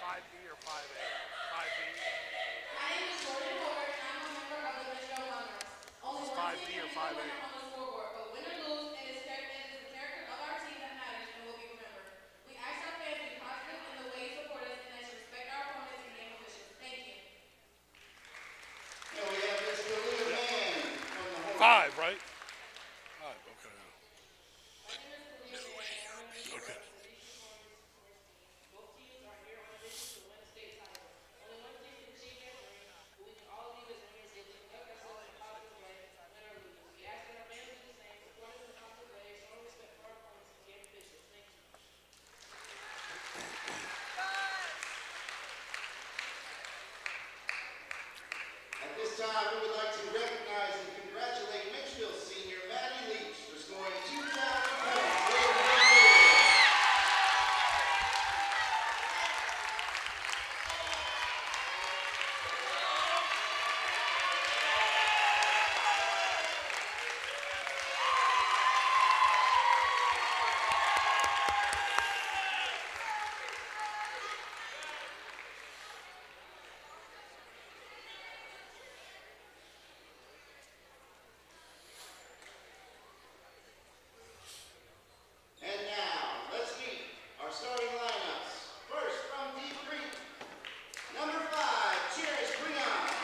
5B or 5A? 5B? My name is Jordan Howard, and I'm a member of the Menchville Monarchs. Is Only this one team 5B can or be the 5A? winner on the scoreboard, but win or lose, it is the character of our team that matters and will be remembered. We ask our fans to be positive in the way you support us and that you respect our opponents and game officials. Thank you. And we have Mr. Lou Yeah. Mann from the Hornets. 5, right? 5, okay. My name is Khalil Mann, and I'm a member Okay. of the Newport sports team. Both teams are here on a mission to win a state title. Only one team can achieve that dream, but we can all leave as winners if we conduct ourselves in a positive way, win or lose. We ask that our fans do the same, support us in a positive way, show respect for our opponents and game officials. Thank you. At this time, we would like to recognize and congratulate Menchville senior Maddie Leach for scoring 2,000 points for the Warriors. And now, let's meet our starting lineups. First, from Deep Creek, number 5, Cherish Breon.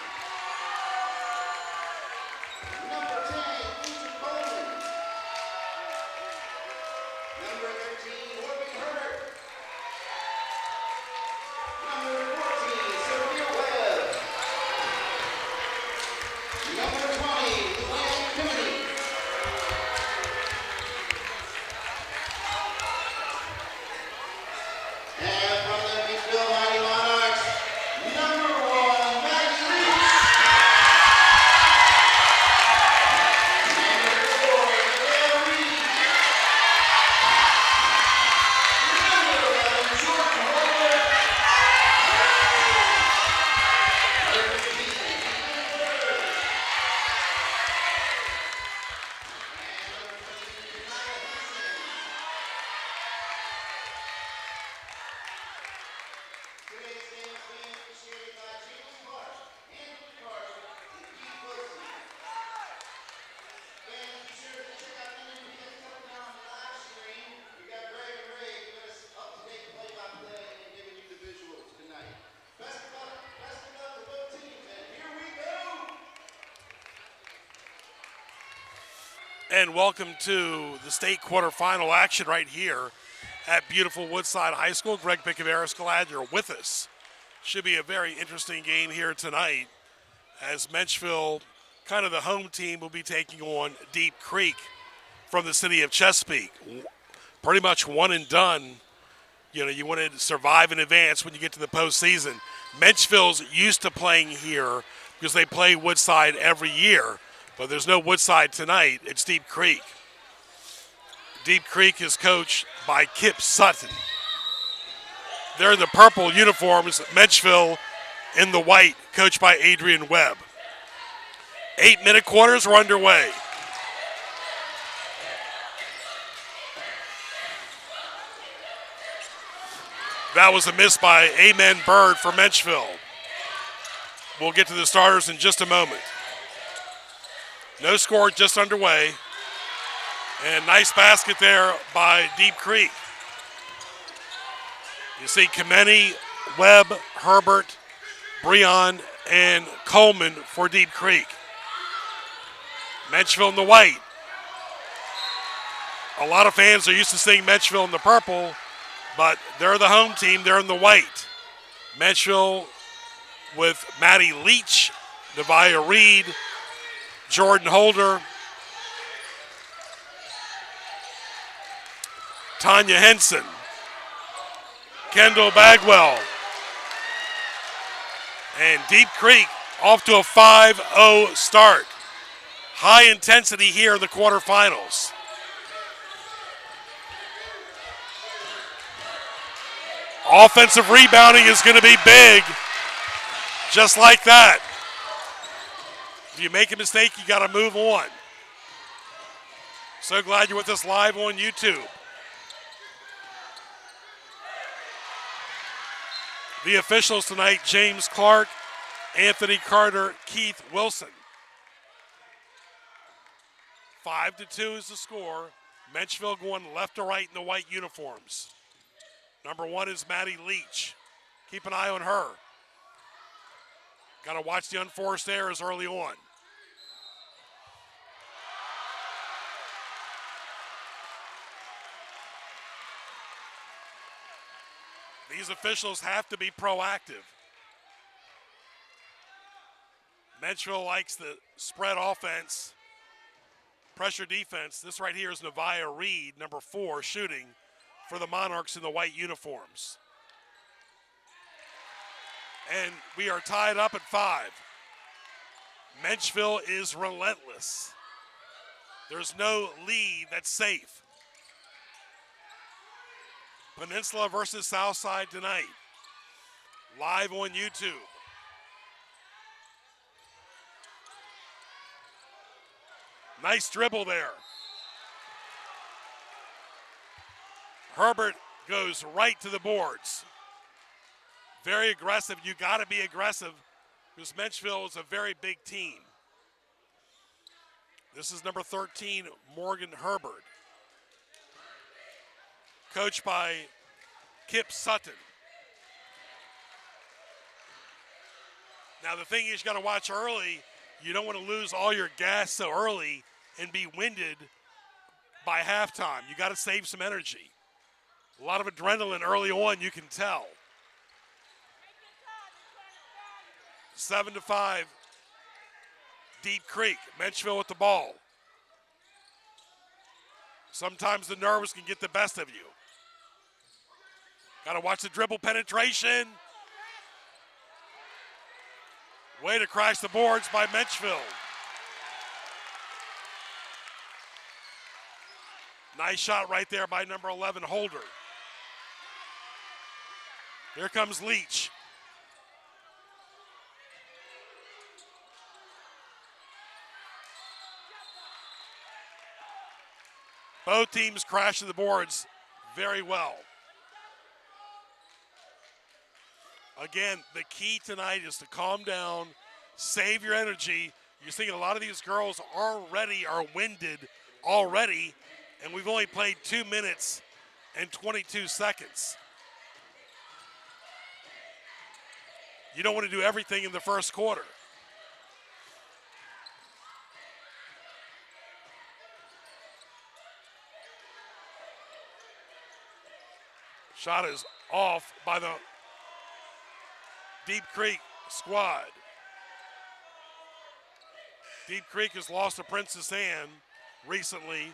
Number 10, Ethan Coleman. Number 13, Morgan Herbert. Number 14, Sophia Webb. Number 20, Luann Kennedy. And from the Menchville Mighty Monarchs, number 1, Maddie Leach. Number 4, Nicole Reed. Number 11, Jordan Holder. Number 15, Ethan Burrs. And number 22, Kyle Henson. Today's game is being officiated by James Clark, Andrew Carter, and Keith Wilson. Fans, be sure to check out NNPS Telecom live stream. We got Greg and Ray giving us up-to-date play-by-play and giving you the visuals tonight. Best of luck to both teams, and here we go! And welcome to the state quarterfinal action right here at beautiful Woodside High School. Greg Piccaveras, glad you're with us. Should be a very interesting game here tonight as Menchville, kind of the home team, will be taking on Deep Creek from the city of Chesapeake. Pretty much one and done. You know, you want to survive in advance when you get to the postseason. Menchville's used to playing here because they play Woodside every year, but there's no Woodside tonight. It's Deep Creek. Deep Creek is coached by Kip Sutton. They're in the purple uniforms. Menchville in the white, coached by Adrian Webb. 8-minute quarters are underway. That was a miss by Amen Bird for Menchville. We'll get to the starters in just a moment. No score, just underway. And nice basket there by Deep Creek. You see Kameni, Webb, Herbert, Breon, and Coleman for Deep Creek. Menchville in the white. A lot of fans are used to seeing Menchville in the purple, but they're the home team. They're in the white. Menchville with Maddie Leach, Nevaeh Reed, Jordan Holder, Tanya Henson, Kendall Bagwell, and Deep Creek off to a 5-0 start. High intensity here in the quarterfinals. Offensive rebounding is going to be big, just like that. If you make a mistake, you got to move on. So glad you're with us live on YouTube. The officials tonight, James Clark, Anthony Carter, Keith Wilson. 5-2 is the score. Menchville going left to right in the white uniforms. Number 1 is Maddie Leach. Keep an eye on her. Got to watch the unforced errors early on. These officials have to be proactive. Menchville likes the spread offense, pressure defense. This right here is Nevaeh Reed, number 4, shooting for the Monarchs in the white uniforms. And we are tied up at 5. Menchville is relentless. There's no lead that's safe. Peninsula versus Southside tonight. Live on YouTube. Nice dribble there. Herbert goes right to the boards. Very aggressive. You got to be aggressive because Menchville is a very big team. This is number 13, Morgan Herbert. Coached by Kip Sutton. Now the thing is, you got to watch early. You don't want to lose all your gas so early and be winded by halftime. You got to save some energy. A lot of adrenaline early on, you can tell. 7-5, Deep Creek. Menchville with the ball. Sometimes the nerves can get the best of you. Got to watch the dribble penetration. Way to crash the boards by Menchville. Nice shot right there by number 11, Holder. Here comes Leach. Both teams crashing the boards very well. Again, the key tonight is to calm down, save your energy. You're seeing a lot of these girls already are winded already, and we've only played 2 minutes and 22 seconds. You don't want to do everything in the first quarter. Shot is off by the Deep Creek squad. Deep Creek has lost to Princess Anne recently.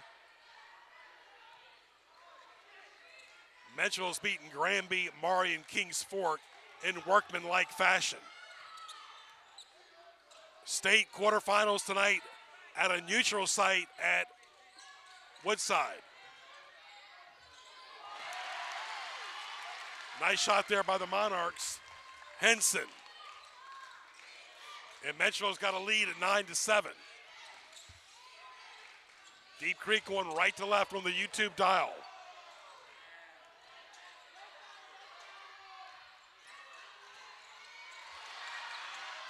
Menchville has beaten Granby, Maury, and Kings Fork in workmanlike fashion. State quarterfinals tonight at a neutral site at Woodside. Nice shot there by the Monarchs. Henson. And Menchville's got a lead at 9-7. Deep Creek going right to left on the YouTube dial.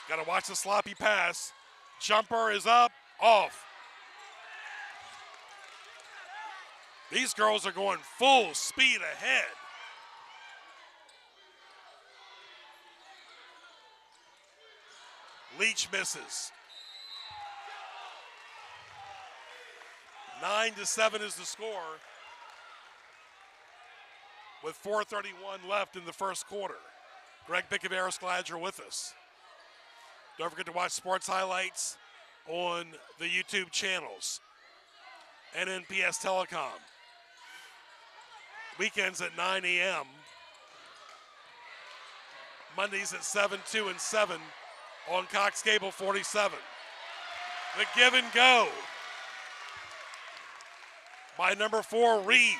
Got to watch the sloppy pass. Jumper is up, off. These girls are going full speed ahead. Leach misses. 9-7 is the score with 4:31 left in the first quarter. Greg Bicoveris, glad you're with us. Don't forget to watch sports highlights on the YouTube channels. NNPS Telecom. Weekends at 9 a.m. Mondays at 7, 2, and 7 on Cox Cable 47. The give and go by number 4, Reed.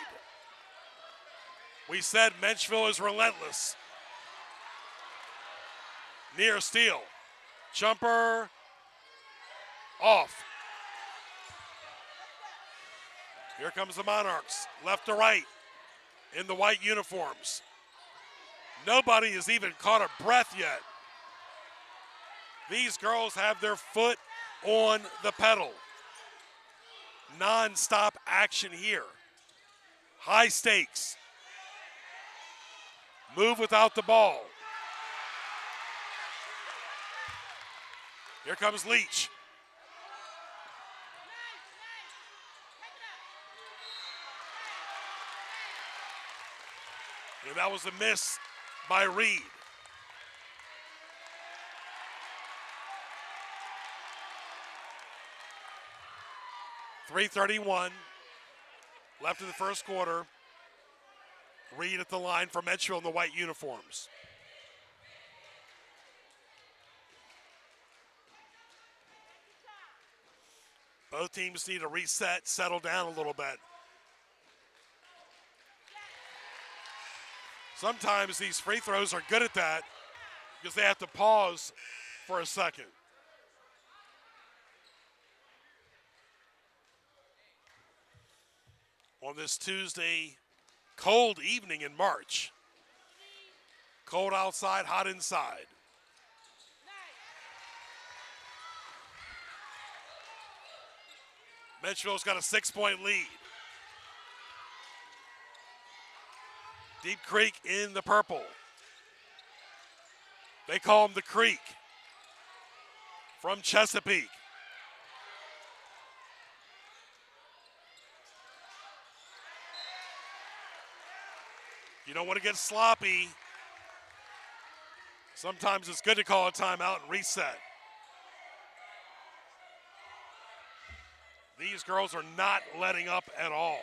We said Menchville is relentless. Near steal. Jumper off. Here comes the Monarchs, left to right in the white uniforms. Nobody has even caught a breath yet. These girls have their foot on the pedal. Non-stop action here. High stakes. Move without the ball. Here comes Leach. And that was a miss by Reed. .331 left in the first quarter. Reed at the line for Menchville in the white uniforms. Both teams need to reset, settle down a little bit. Sometimes these free throws are good at that because they have to pause for a second. On this Tuesday, cold evening in March. Cold outside, hot inside. Menchville's got a 6-point lead. Deep Creek in the purple. They call him the Creek. From Chesapeake. You don't want to get sloppy. Sometimes it's good to call a timeout and reset. These girls are not letting up at all.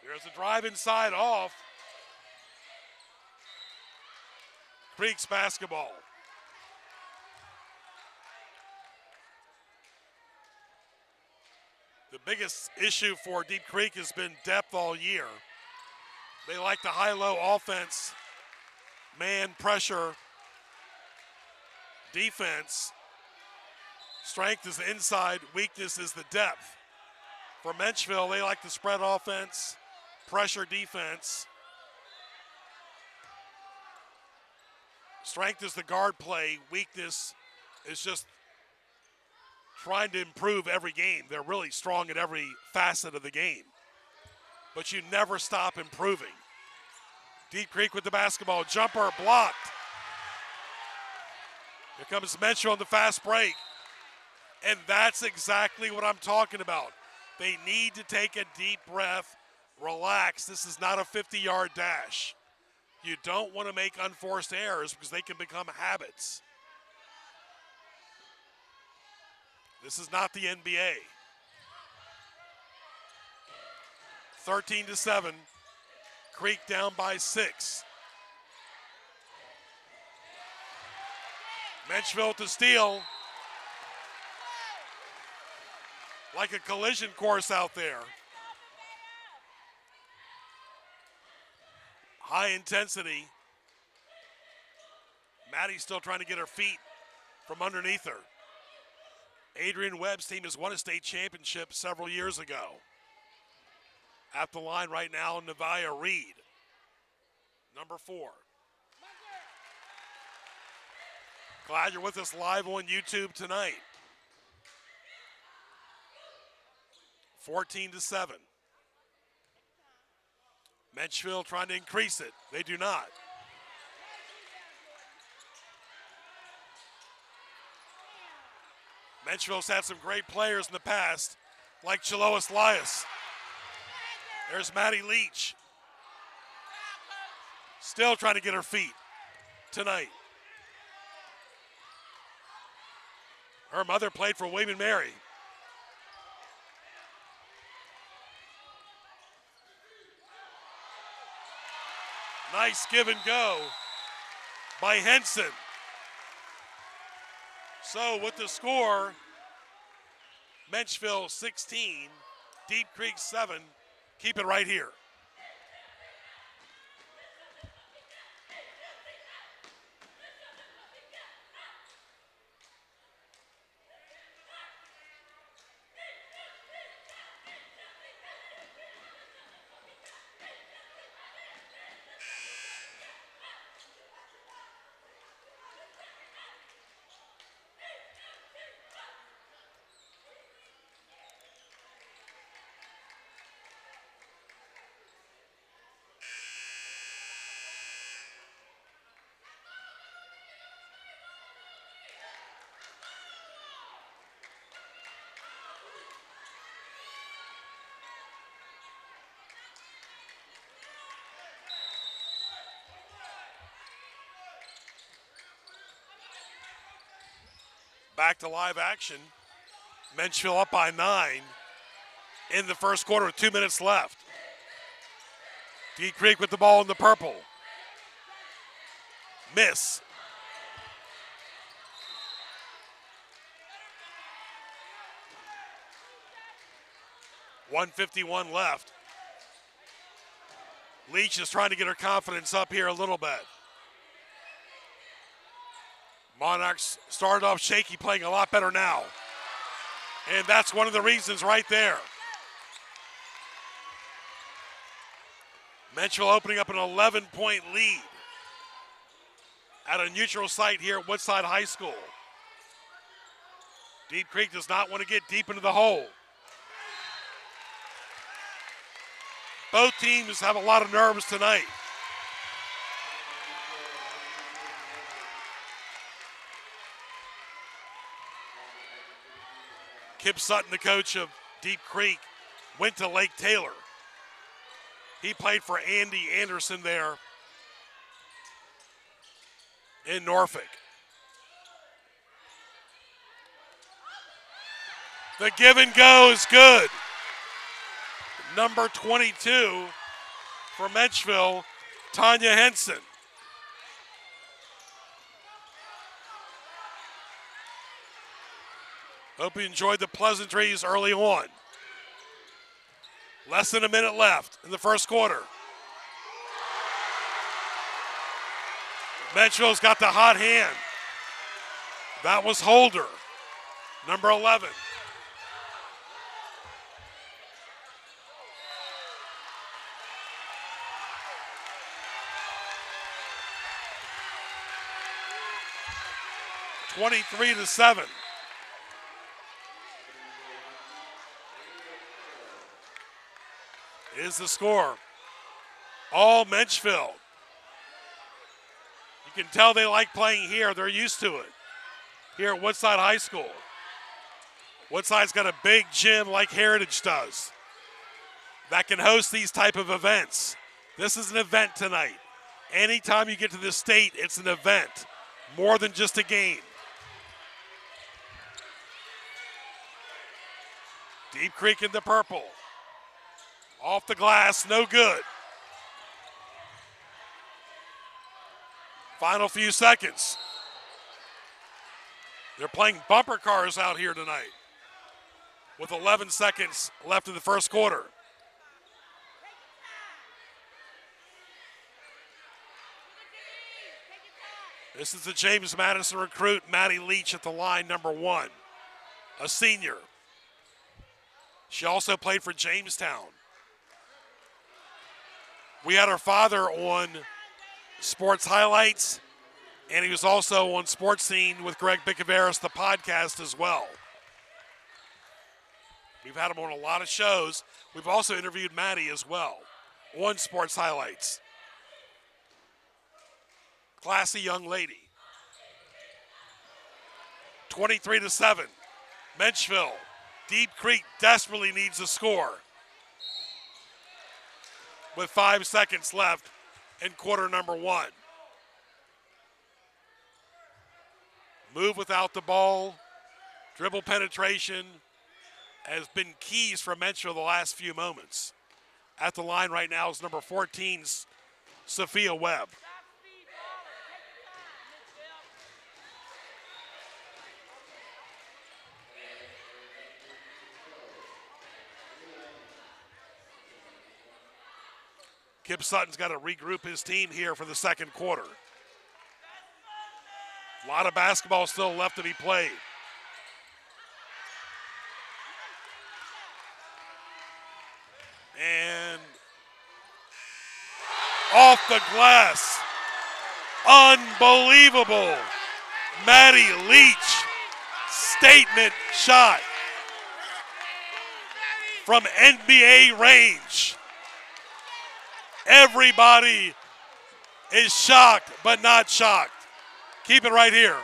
There's a drive inside off. Creek's basketball. The biggest issue for Deep Creek has been depth all year. They like the high-low offense, man pressure, defense. Strength is the inside, weakness is the depth. For Menchville, they like the spread offense, pressure defense. Strength is the guard play, weakness is just trying to improve every game. They're really strong at every facet of the game. But you never stop improving. Deep Creek with the basketball, jumper blocked. Here comes Menchville on the fast break. And that's exactly what I'm talking about. They need to take a deep breath, relax. This is not a 50-yard dash. You don't want to make unforced errors because they can become habits. This is not the NBA. 13-7. Creek down by 6. Menchville to steal. Like a collision course out there. High intensity. Maddie's still trying to get her feet from underneath her. Adrian Webb's team has won a state championship several years ago. At the line right now, Nevaeh Reed, number 4. Glad you're with us live on YouTube tonight. 14-7. Menchville trying to increase it. They do not. Menchville's had some great players in the past, like Chilois Lias. There's Maddie Leach. Still trying to get her feet tonight. Her mother played for William and Mary. Nice give and go by Henson. So with the score, Menchville 16, Deep Creek 7. Keep it right here. Back to live action. Menchville up by 9 in the first quarter with 2 minutes left. Deep Creek with the ball in the purple. Miss. $151 left. Leach is trying to get her confidence up here a little bit. Monarchs started off shaky, playing a lot better now. And that's one of the reasons right there. Menchville opening up an 11-point lead at a neutral site here at Woodside High School. Deep Creek does not want to get deep into the hole. Both teams have a lot of nerves tonight. Kip Sutton, the coach of Deep Creek, went to Lake Taylor. He played for Andy Anderson there in Norfolk. The give and go is good. Number 22 for Menchville, Tanya Henson. Hope you enjoyed the pleasantries early on. Less than a minute left in the first quarter. Menchville's got the hot hand. That was Holder, number 11. (23-7). Is the score. All Menchville. You can tell they like playing here. They're used to it here at Woodside High School. Woodside's got a big gym like Heritage does that can host these type of events. This is an event tonight. Anytime you get to this state, it's an event, more than just a game. Deep Creek in the purple. Off the glass, no good. Final few seconds. They're playing bumper cars out here tonight with 11 seconds left in the first quarter. This is the James Madison recruit, Maddie Leach at the line, number 1, a senior. She also played for Jamestown. We had her father on Sports Highlights, and he was also on Sports Scene with Greg Bicaveras, the podcast as well. We've had him on a lot of shows. We've also interviewed Maddie as well on Sports Highlights. Classy young lady. 23-7. Menchville. Deep Creek desperately needs a score with 5 seconds left in quarter number 1. Move without the ball, dribble penetration has been keys for Menchville the last few moments. At the line right now is number 14's Sophia Webb. Kip Sutton's got to regroup his team here for the second quarter. A lot of basketball still left to be played. And off the glass. Unbelievable. Maddie Leach, statement shot from NBA range. Everybody is shocked, but not shocked. Keep it right here.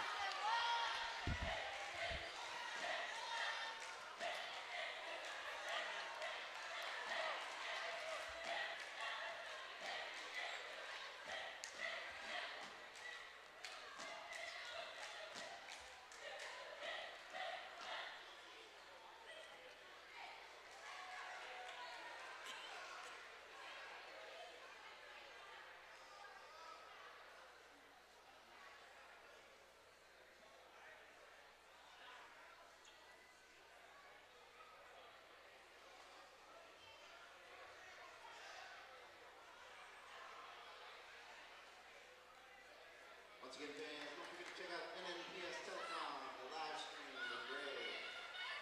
Once again, fans, don't forget to check out NNPS Telecom, the live stream in gray,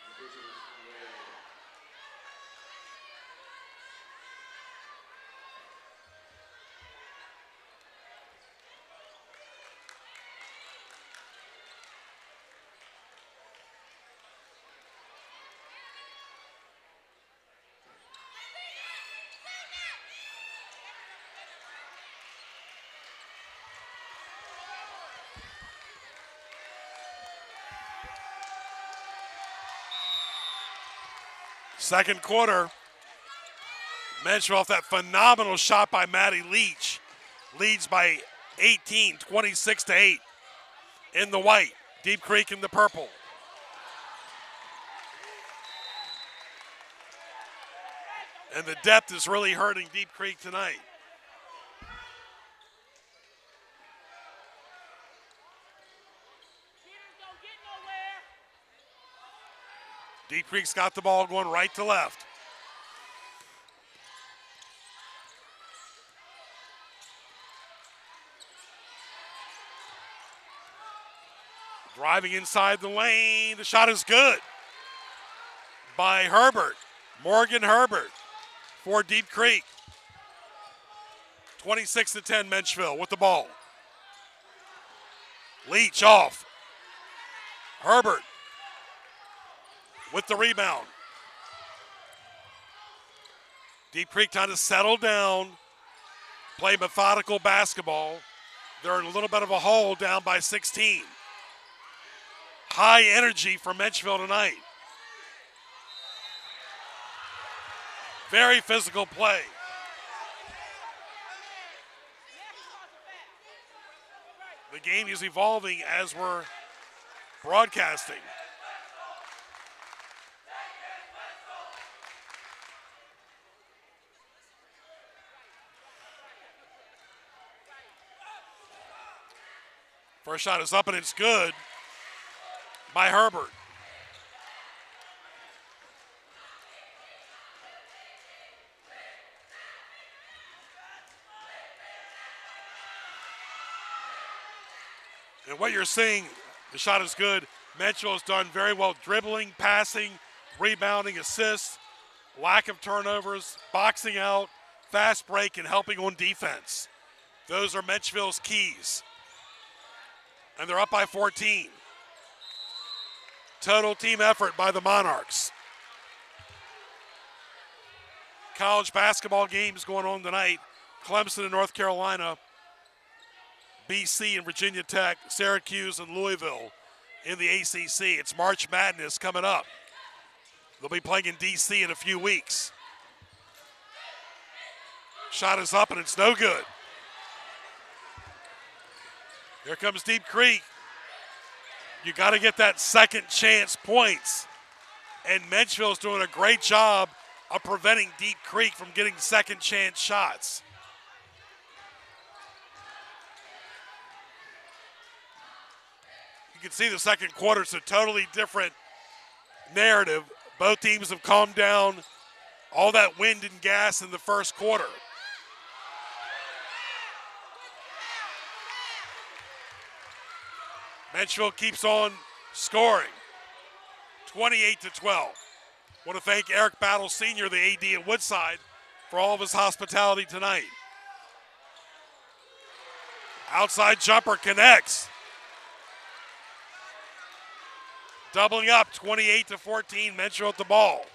the visuals in gray. Second quarter, Menchville off that phenomenal shot by Maddie Leach. Leads by 18, 26-8 in the white. Deep Creek in the purple. And the depth is really hurting Deep Creek tonight. Deep Creek's got the ball going right to left. Driving inside the lane. The shot is good by Herbert. Morgan Herbert for Deep Creek. 26-10 Menchville with the ball. Leach off. Herbert with the rebound. Deep Creek trying to settle down, play methodical basketball. They're in a little bit of a hole, down by 16. High energy for Menchville tonight. Very physical play. The game is evolving as we're broadcasting. First shot is up and it's good by Herbert. And what you're seeing, the shot is good. Menchville has done very well dribbling, passing, rebounding, assists, lack of turnovers, boxing out, fast break, and helping on defense. Those are Menchville's keys. And they're up by 14. Total team effort by the Monarchs. College basketball games going on tonight. Clemson and North Carolina, BC and Virginia Tech, Syracuse and Louisville in the ACC. It's March Madness coming up. They'll be playing in DC in a few weeks. Shot is up and it's no good. Here comes Deep Creek. You got to get that second chance points. And Menchville's doing a great job of preventing Deep Creek from getting second chance shots. You can see the second quarter is a totally different narrative. Both teams have calmed down all that wind and gas in the first quarter. Menchville keeps on scoring, 28-12. Want to thank Eric Battle Sr., the AD at Woodside, for all of his hospitality tonight. Outside jumper connects. Doubling up, 28-14, Menchville at the ball.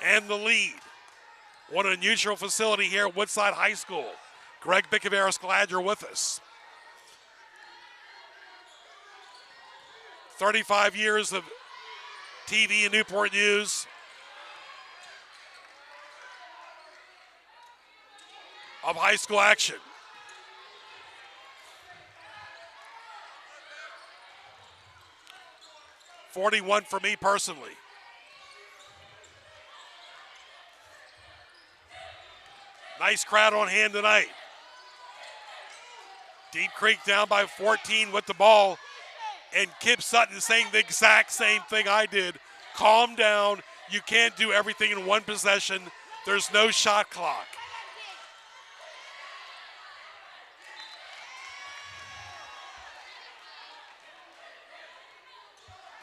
And the lead. What a neutral facility here at Woodside High School. Greg Bickaveris, glad you're with us. 35 years of TV and Newport News. Of high school action. $41 for me personally. Nice crowd on hand tonight. Deep Creek down by 14 with the ball. And Kip Sutton is saying the exact same thing I did. Calm down. You can't do everything in one possession. There's no shot clock.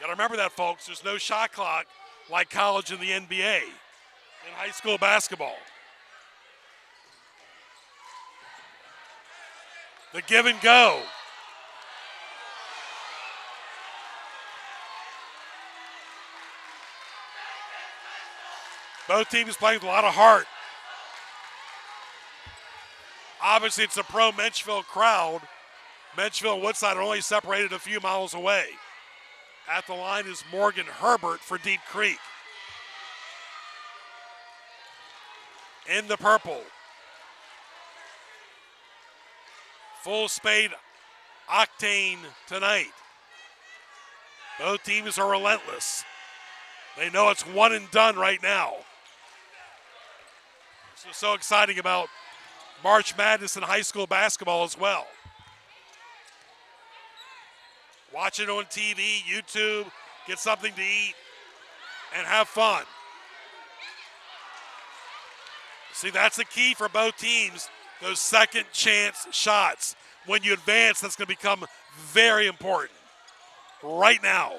Got to remember that, folks. There's no shot clock like college and the NBA in high school basketball. The give and go. Both teams playing with a lot of heart. Obviously, it's a pro Menchville crowd. Menchville and Woodside are only separated a few miles away. At the line is Morgan Herbert for Deep Creek. In the purple. Full spade octane tonight. Both teams are relentless. They know it's one and done right now. This is so exciting about March Madness in high school basketball as well. Watch it on TV, YouTube, get something to eat, and have fun. See, that's the key for both teams, those second chance shots. When you advance, that's going to become very important. Right now,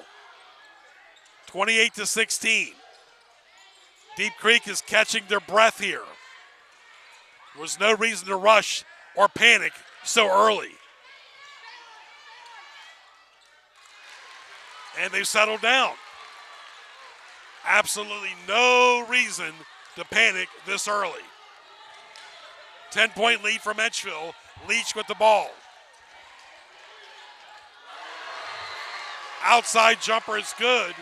28-16. Deep Creek is catching their breath here. There was no reason to rush or panic so early. And they've settled down. Absolutely no reason to panic this early. 10-point lead for Menchville. Leach with the ball. Outside jumper is good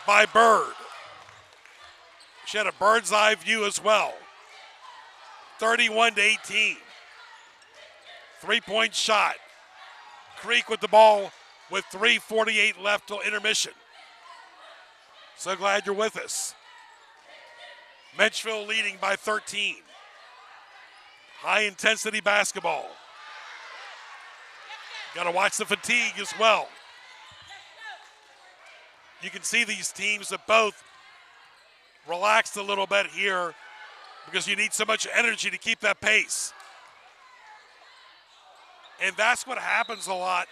by Bird. She had a bird's eye view as well. 31-18. 3-point shot. Creek with the ball with 3:48 left till intermission. So glad you're with us. Menchville leading by 13. High intensity basketball. Got to watch the fatigue as well. You can see these teams that both relaxed a little bit here because you need so much energy to keep that pace. And that's what happens a lot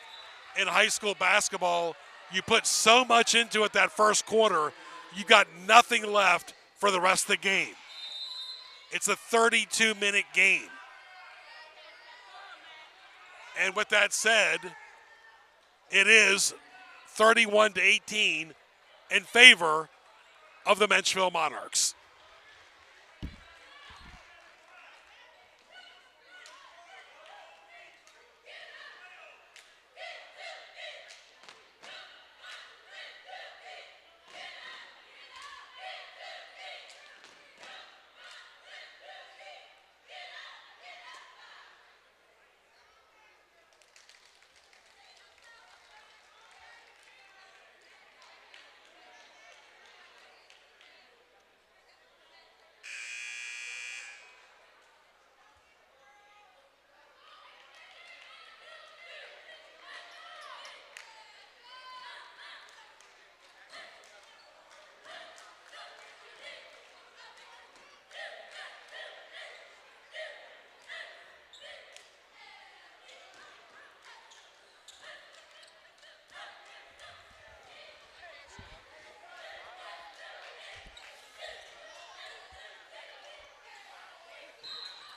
in high school basketball. You put so much into it that first quarter, you got nothing left for the rest of the game. It's a 32-minute game. And with that said, it is 31-18 in favor of the Menchville Monarchs.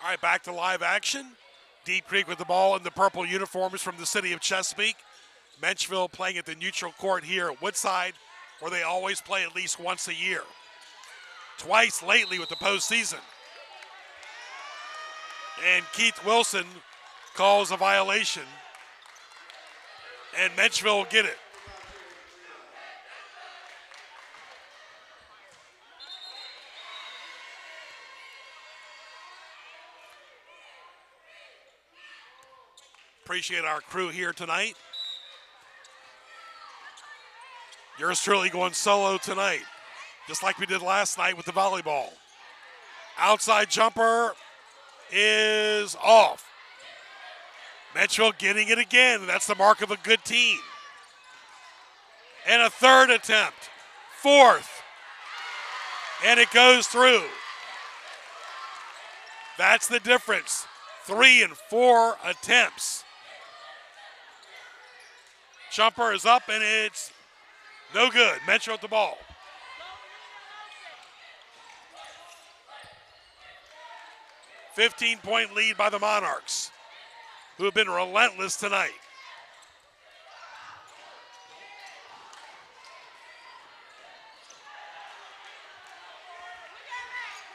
All right, back to live action. Deep Creek with the ball in the purple uniforms from the city of Chesapeake. Menchville playing at the neutral court here at Woodside, where they always play at least once a year. Twice lately with the postseason. And Keith Wilson calls a violation, and Menchville will get it. Appreciate our crew here tonight. Yours truly going solo tonight, just like we did last night with the volleyball. Outside jumper is off. Menchville getting it again. That's the mark of a good team. And a third attempt. Fourth. And it goes through. That's the difference. 3 and 4 attempts. Jumper is up, and it's no good. Menchville with the ball. "15-point lead by the Monarchs, who have been relentless tonight.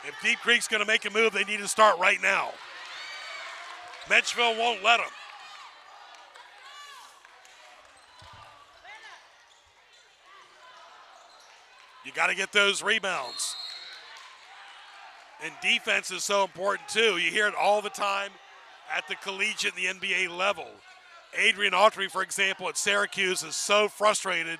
If Deep Creek's going to make a move, they need to start right now. Menchville won't let them. You got to get those rebounds. And defense is so important too. You hear it all the time at the collegiate and the NBA level. Adrian Autry, for example, at Syracuse is so frustrated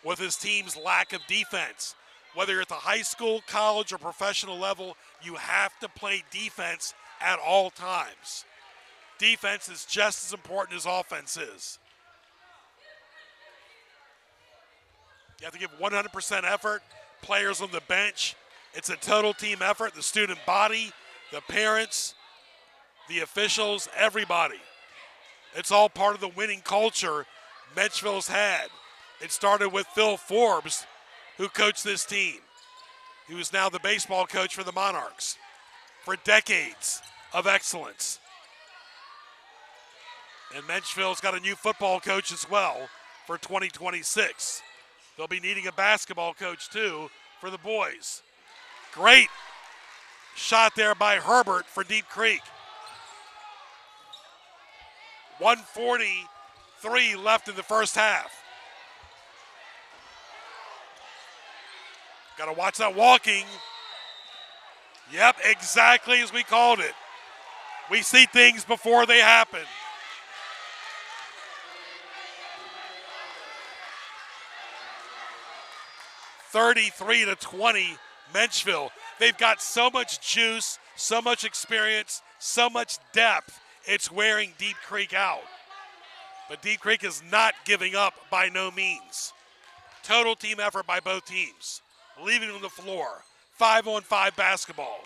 with his team's lack of defense. Whether you're at the high school, college, or professional level, you have to play defense at all times. Defense is just as important as offense is. You have to give 100% effort. Players on the bench. It's a total team effort. The student body, the parents, the officials, everybody. It's all part of the winning culture Menchville's had. It started with Phil Forbes, who coached this team. He was now the baseball coach for the Monarchs for decades of excellence. And Menchville's got a new football coach as well for 2026. They'll be needing a basketball coach too for the boys. Great shot there by Herbert for Deep Creek. 1:43 left in the first half. Got to watch that walking. Yep, exactly as we called it. We see things before they happen. (33-20), Menchville. They've got so much juice, so much experience, so much depth. It's wearing Deep Creek out. But Deep Creek is not giving up by no means. Total team effort by both teams. Leaving on the floor. 5-on-5 basketball.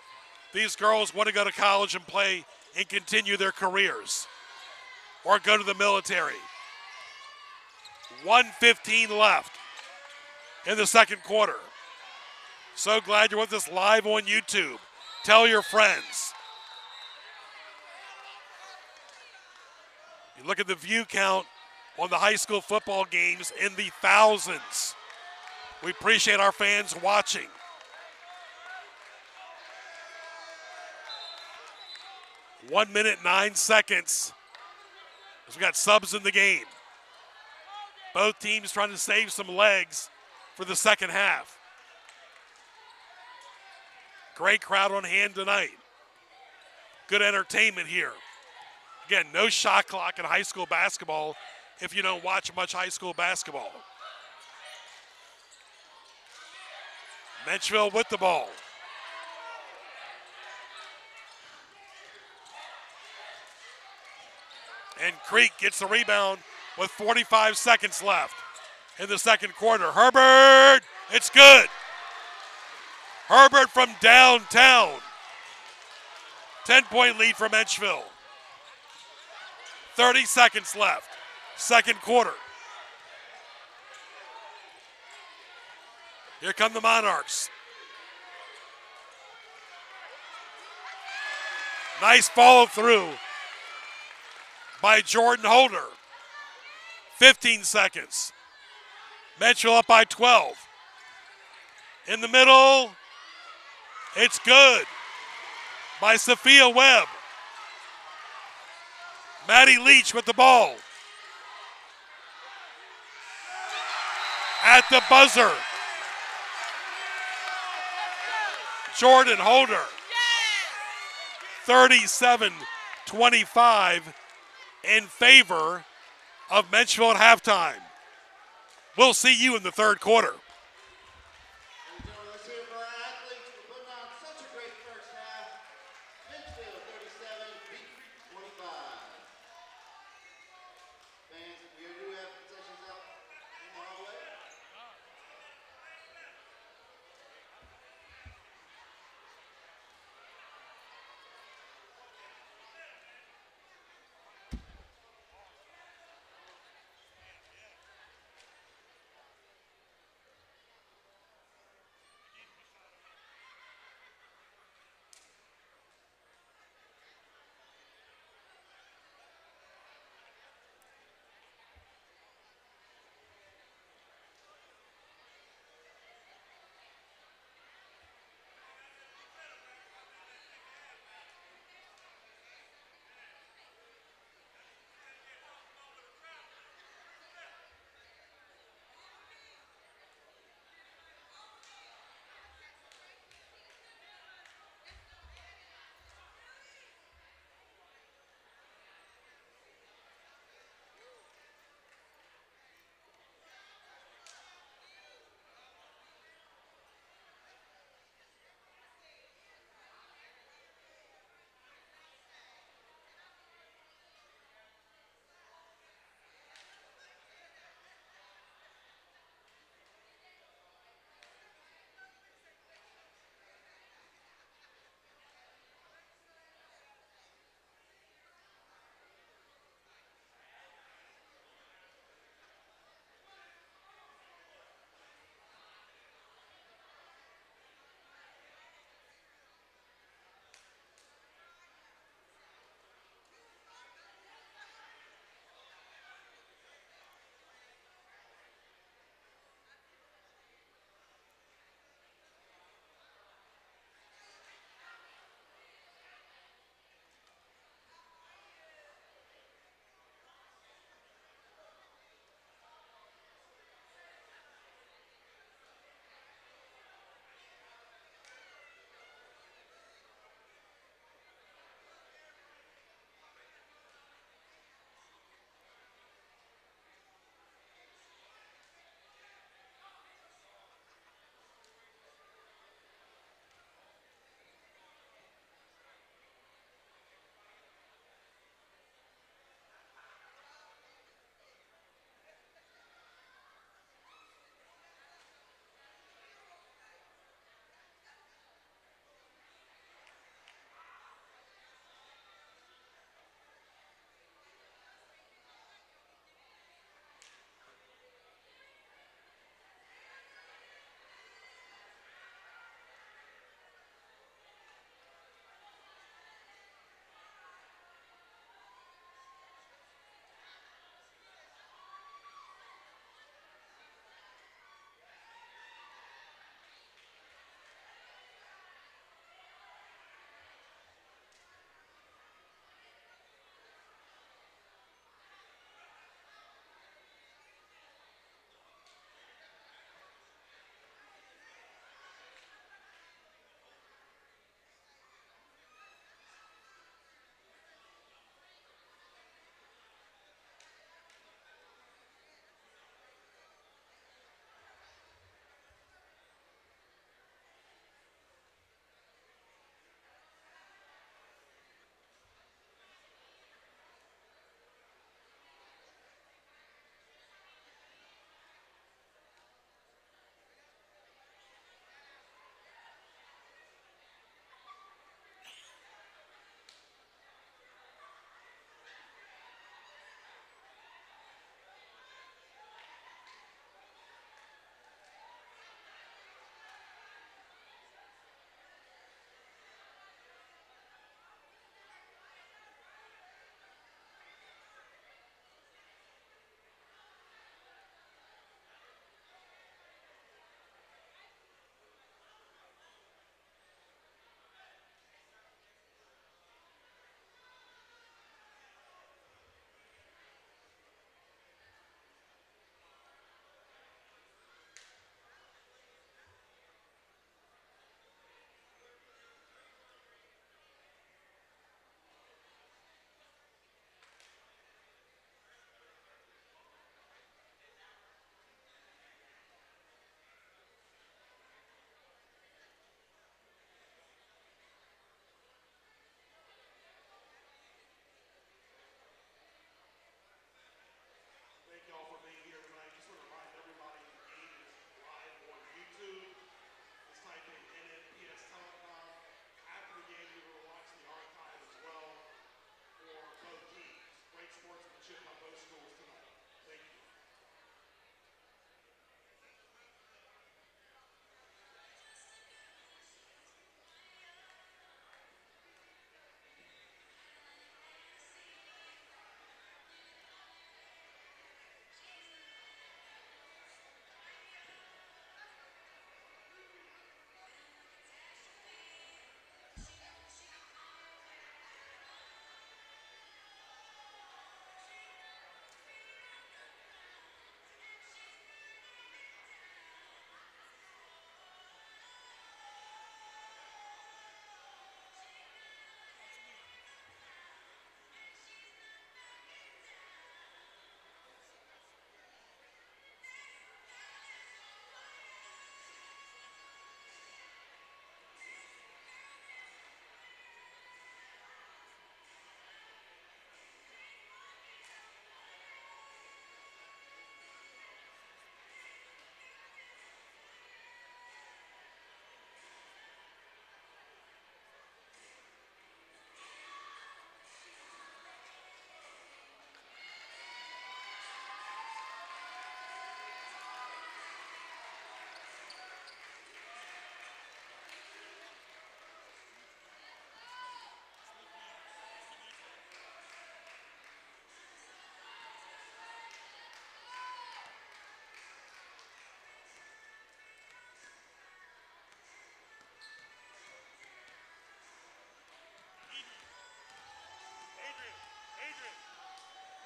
These girls want to go to college and play and continue their careers. Or go to the military. 1:15 left in the second quarter. So glad you're with us live on YouTube. Tell your friends. You look at the view count on the high school football games in the thousands. We appreciate our fans watching. One minute, 9 seconds. As we got subs in the game. Both teams trying to save some legs for the second half. Great crowd on hand tonight. Good entertainment here. Again, no shot clock in high school basketball if you don't watch much high school basketball. Menchville with the ball. And Creek gets the rebound with 45 seconds left in the second quarter. Herbert, it's good. Herbert from downtown. 10-point lead for Menchville. 30 seconds left, second quarter. Here come the Monarchs. Nice follow through by Jordan Holder. 15 seconds. Menchville up by 12. In the middle, it's good by Sophia Webb. Maddie Leach with the ball. At the buzzer. Jordan Holder. 37-25 in favor of Menchville at halftime. We'll see you in the third quarter. Let's hear it for our athletes for putting on such a great first half. Menchville 37, Deep Creek 25. Fans, we do have concessions out in the hallway.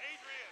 Adrian.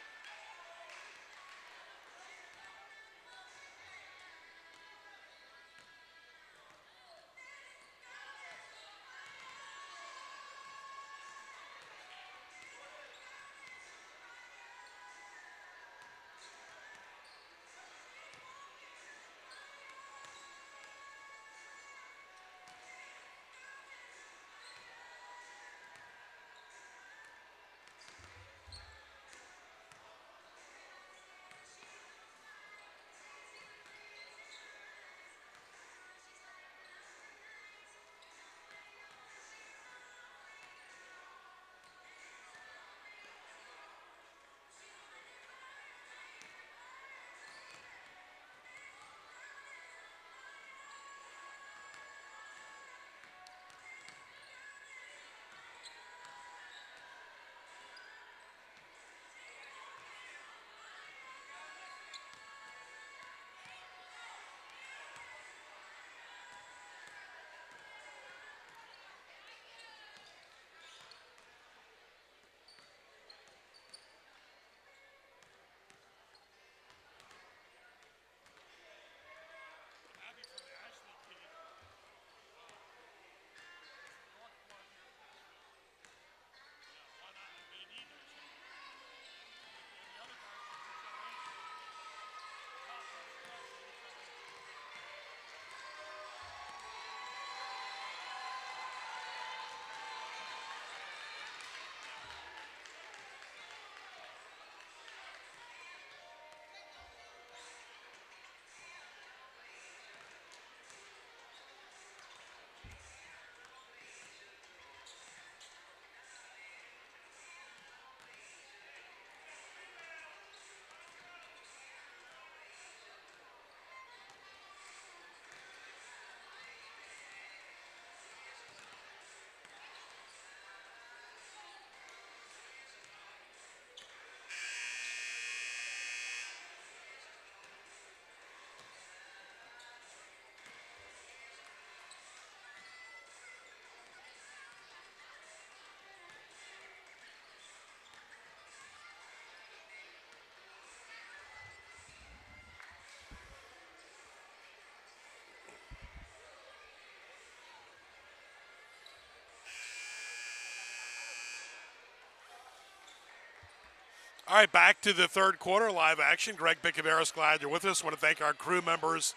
All right, back to the third quarter, live action. Greg Bicaveras, glad you're with us. Want to thank our crew members,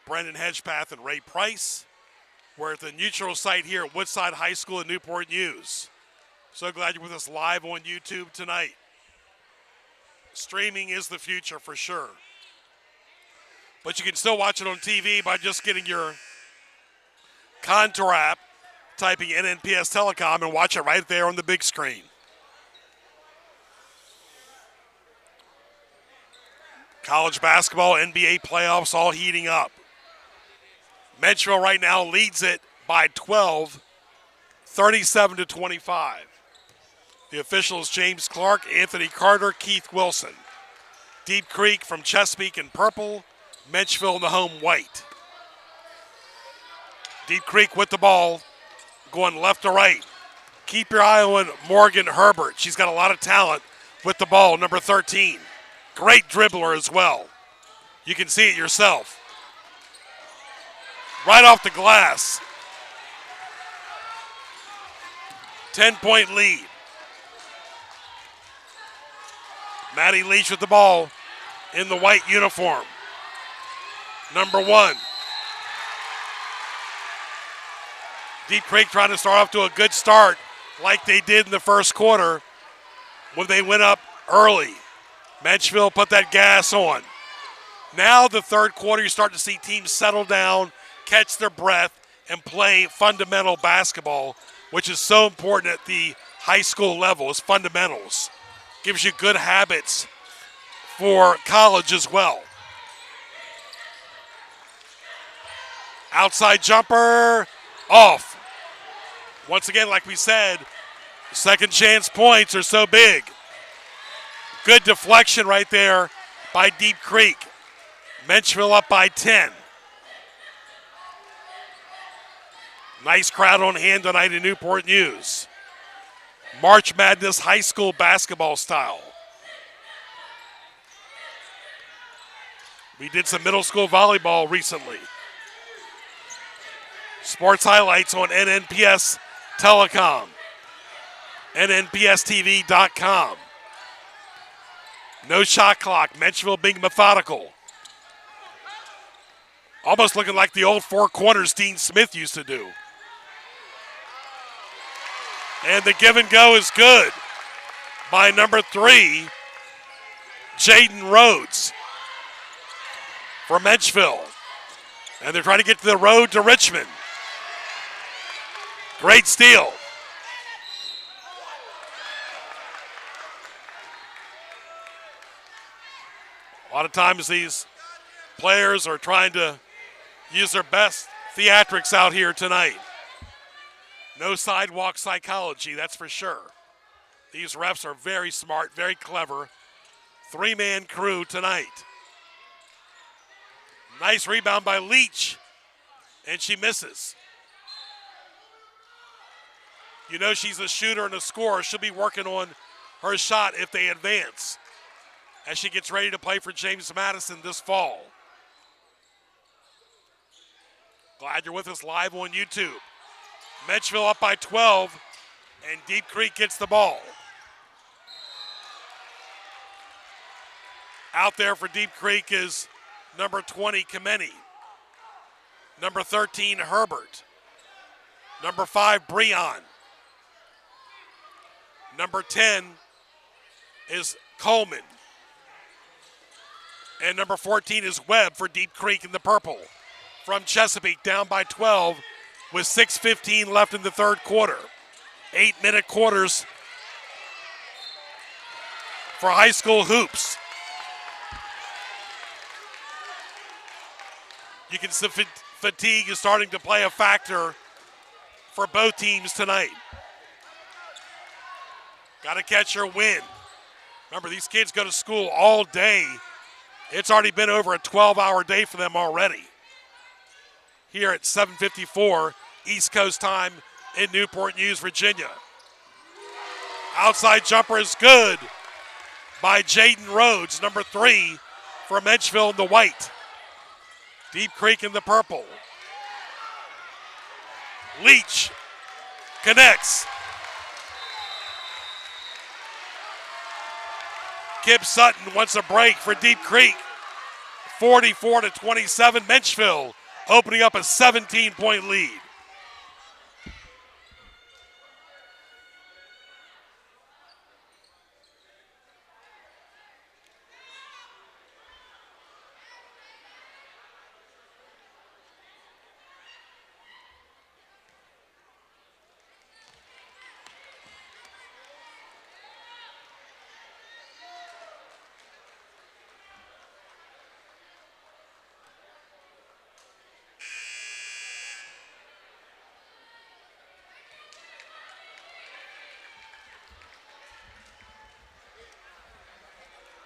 Brendan Hedgepath and Ray Price. We're at the neutral site here at Woodside High School in Newport News. So glad you're with us live on YouTube tonight. Streaming is the future for sure. But you can still watch it on TV by just getting your Contour app, typing NNPS Telecom, and watch it right there on the big screen. College basketball, NBA playoffs all heating up. Menchville right now leads it by 12, 37-25. The officials James Clark, Anthony Carter, Keith Wilson. Deep Creek from Chesapeake in purple, Menchville in the home white. Deep Creek with the ball, going left to right. Keep your eye on Morgan Herbert. She's got a lot of talent with the ball, number 13. Great dribbler as well. You can see it yourself. Right off the glass. 10-point lead. Maddie Leach with the ball in the white uniform. Number 1. Deep Creek trying to start off to a good start like they did in the first quarter when they went up early. Menchville put that gas on. Now the third quarter, you start to see teams settle down, catch their breath, and play fundamental basketball, which is so important at the high school level. It's fundamentals. Gives you good habits for college as well. Outside jumper, off. Once again, like we said, second chance points are so big. Good deflection right there by Deep Creek. Menchville up by 10. Nice crowd on hand tonight in Newport News. March Madness high school basketball style. We did some middle school volleyball recently. Sports highlights on NNPS Telecom. NNPSTV.com. No shot clock. Menchville being methodical. Almost looking like the old four corners Dean Smith used to do. And the give and go is good by number 3, Jaden Rhodes for Menchville. And they're trying to get to the road to Richmond. Great steal. A lot of times these players are trying to use their best theatrics out here tonight. No sidewalk psychology, that's for sure. These refs are very smart, very clever. 3-man crew tonight. Nice rebound by Leach, and she misses. You know she's a shooter and a scorer. She'll be working on her shot if they advance as she gets ready to play for James Madison this fall. Glad you're with us live on YouTube. Menchville up by 12, and Deep Creek gets the ball. Out there for Deep Creek is number 20, Kameni. Number 13, Herbert. Number 5, Breon. Number 10 is Coleman. And number 14 is Webb for Deep Creek in the purple. From Chesapeake, down by 12 with 6:15 left in the third quarter. 8-minute quarters for high school hoops. You can see fatigue is starting to play a factor for both teams tonight. Got to catch your win. Remember, these kids go to school all day. It's already been over a 12-hour day for them already. Here at 7:54 East Coast time in Newport News, Virginia. Outside jumper is good by Jaden Rhodes, number 3 for Menchville in the white. Deep Creek in the purple. Leach connects. Kip Sutton wants a break for Deep Creek. 44-27, Menchville opening up a 17-point lead.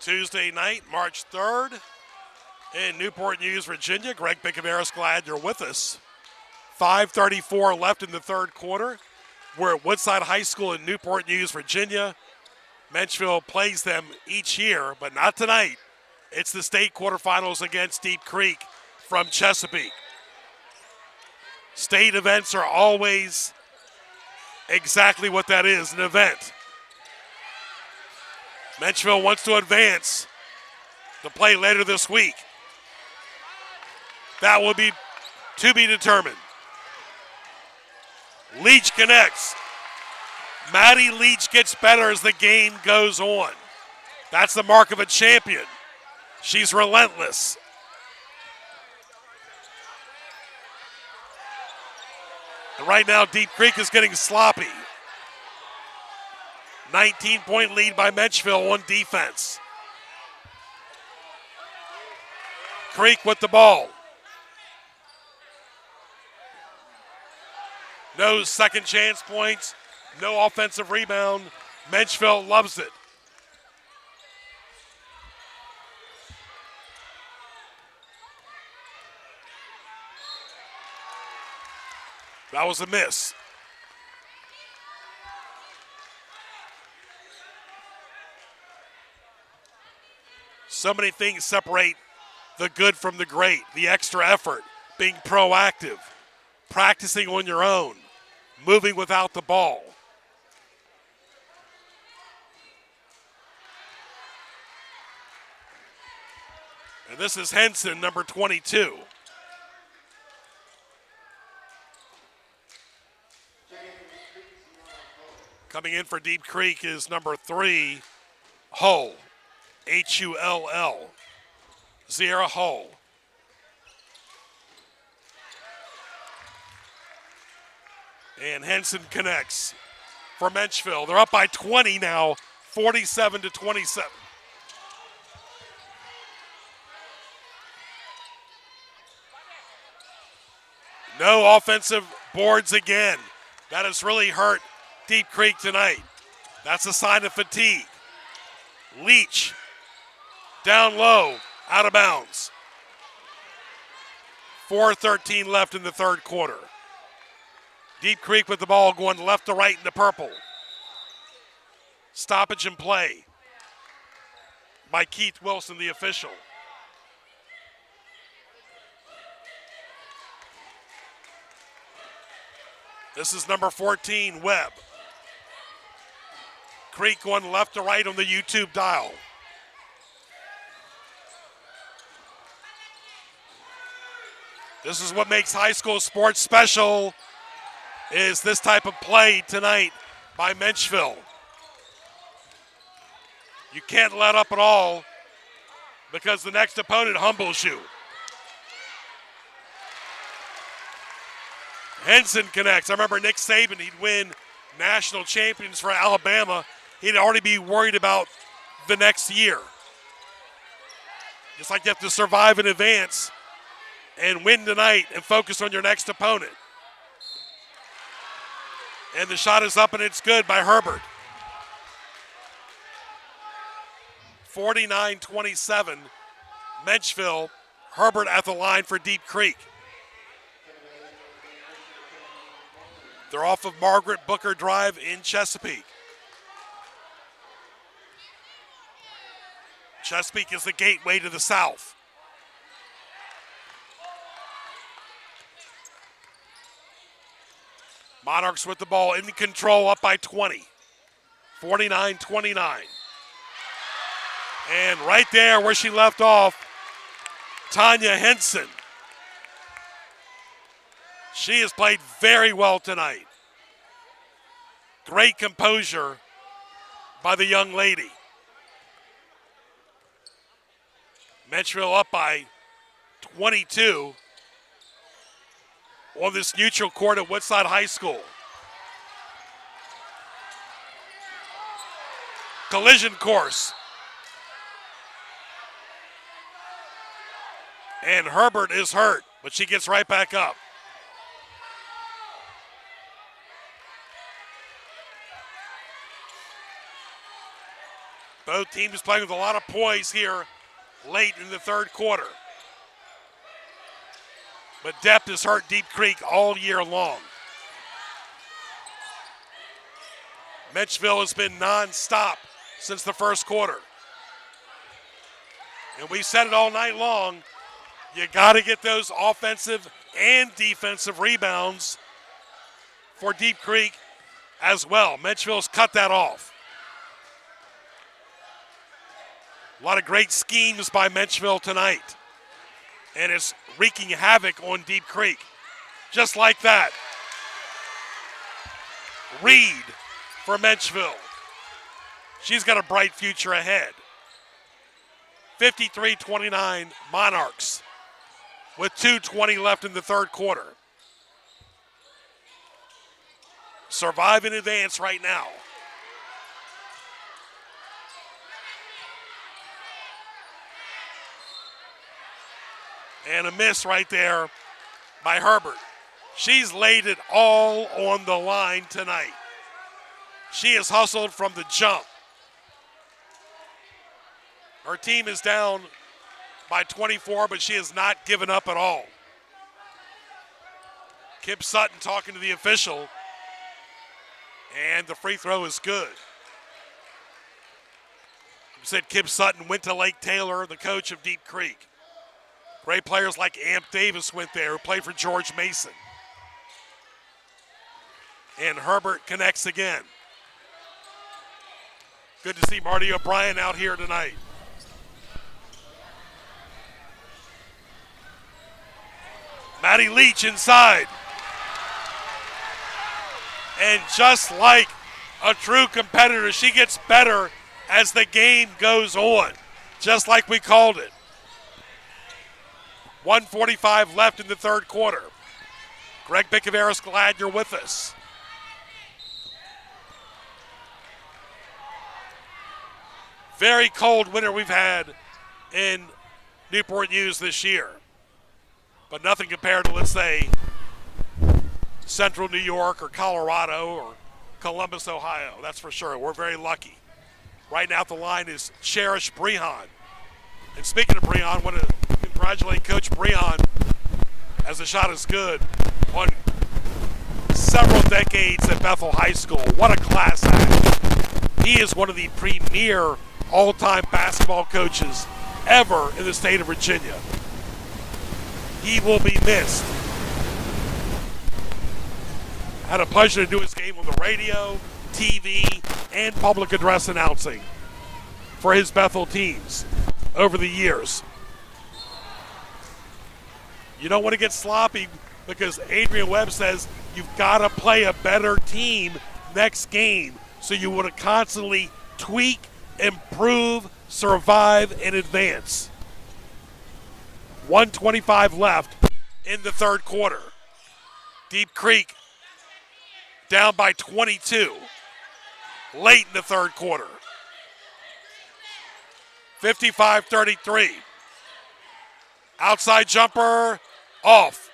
Tuesday night, March 3rd, in Newport News, Virginia. Greg Bicaveras, glad you're with us. 5:34 left in the third quarter. We're at Woodside High School in Newport News, Virginia. Menchville plays them each year, but not tonight. It's the state quarterfinals against Deep Creek from Chesapeake. State events are always exactly what that is, an event. Menchville wants to advance to play later this week. That will be to be determined. Leach connects. Maddie Leach gets better as the game goes on. That's the mark of a champion. She's relentless. And right now, Deep Creek is getting sloppy. 19-point lead by Menchville on defense. Creek with the ball. No second chance points, no offensive rebound. Menchville loves it. That was a miss. So many things separate the good from the great, the extra effort, being proactive, practicing on your own, moving without the ball. And this is Henson, number 22. Coming in for Deep Creek is number 3, Hull, Hull, Sierra Hull. And Henson connects for Menchville. They're up by 20 now, 47-27. No offensive boards again. That has really hurt Deep Creek tonight. That's a sign of fatigue. Leach, down low, out of bounds. 4:13 left in the third quarter. Deep Creek with the ball going left to right in the purple. Stoppage and play by Keith Wilson, the official. This is number 14, Webb. Creek going left to right on the YouTube dial. This is what makes high school sports special, is this type of play tonight by Menchville. You can't let up at all because the next opponent humbles you. Henson connects. I remember Nick Saban, he'd win national champions for Alabama. He'd already be worried about the next year. Just like you have to survive in advance and win tonight and focus on your next opponent. And the shot is up and it's good by Herbert. 49-27, Menchville. Herbert at the line for Deep Creek. They're off of Margaret Booker Drive in Chesapeake. Chesapeake is the gateway to the south. Monarchs with the ball in control, up by 20. 49-29. And right there where she left off, Tanya Henson. She has played very well tonight. Great composure by the young lady. Menchville up by 22 on this neutral court at Woodside High School. Collision course. And Herbert is hurt, but she gets right back up. Both teams playing with a lot of poise here late in the third quarter. But depth has hurt Deep Creek all year long. Menchville has been non-stop since the first quarter. And we said it all night long, you got to get those offensive and defensive rebounds for Deep Creek as well. Menchville's cut that off. A lot of great schemes by Menchville tonight. And it's wreaking havoc on Deep Creek. Just like that. Reed for Menchville. She's got a bright future ahead. 53-29 Monarchs with 2:20 left in the third quarter. Survive in advance right now. And a miss right there by Herbert. She's laid it all on the line tonight. She has hustled from the jump. Her team is down by 24, but she has not given up at all. Kip Sutton talking to the official, and the free throw is good. Said Kip Sutton went to Lake Taylor, the coach of Deep Creek. Great players like Amp Davis went there, who played for George Mason. And Herbert connects again. Good to see Marty O'Brien out here tonight. Maddie Leach inside. And just like a true competitor, she gets better as the game goes on, just like we called it. 1:45 left in the third quarter. Greg Bicaveras, glad you're with us. Very cold winter we've had in Newport News this year. But nothing compared to, let's say, Central New York or Colorado or Columbus, Ohio. That's for sure. We're very lucky. Right now the line is Cherish Brehan. And speaking of Brehan, I want to congratulate Coach Brehan, as the shot is good, on several decades at Bethel High School. What a class act. He is one of the premier all-time basketball coaches ever in the state of Virginia. He will be missed. Had a pleasure to do his game on the radio, TV, and public address announcing for his Bethel teams over the years. You don't want to get sloppy because Adrian Webb says you've got to play a better team next game, so you want to constantly tweak, improve, survive, and advance. 1:25 left in the third quarter. Deep Creek down by 22 late in the third quarter. 55-33. Outside jumper off.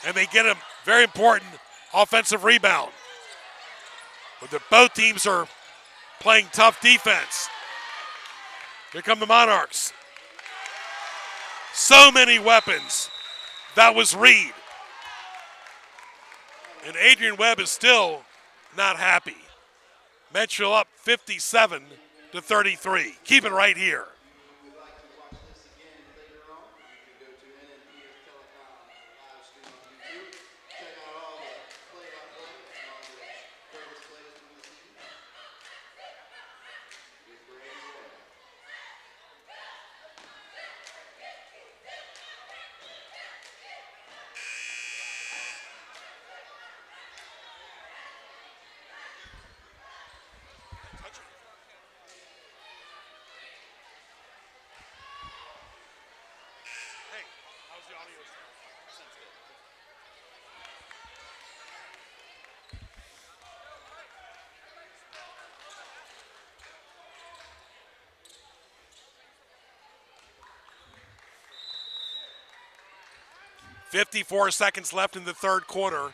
And they get a very important offensive rebound. But both teams are playing tough defense. Here come the Monarchs. So many weapons. That was Reed. And Adrian Webb is still not happy. Menchville up 57-33. Keep it right here. If you'd like to watch this again later on, you can go to NNPS Telecom live stream on YouTube. Check out all the play-by-play and all the greatest plays from the season. With Brady Webb. Hey, how's the audio? Sounds good. 54 seconds left in the third quarter.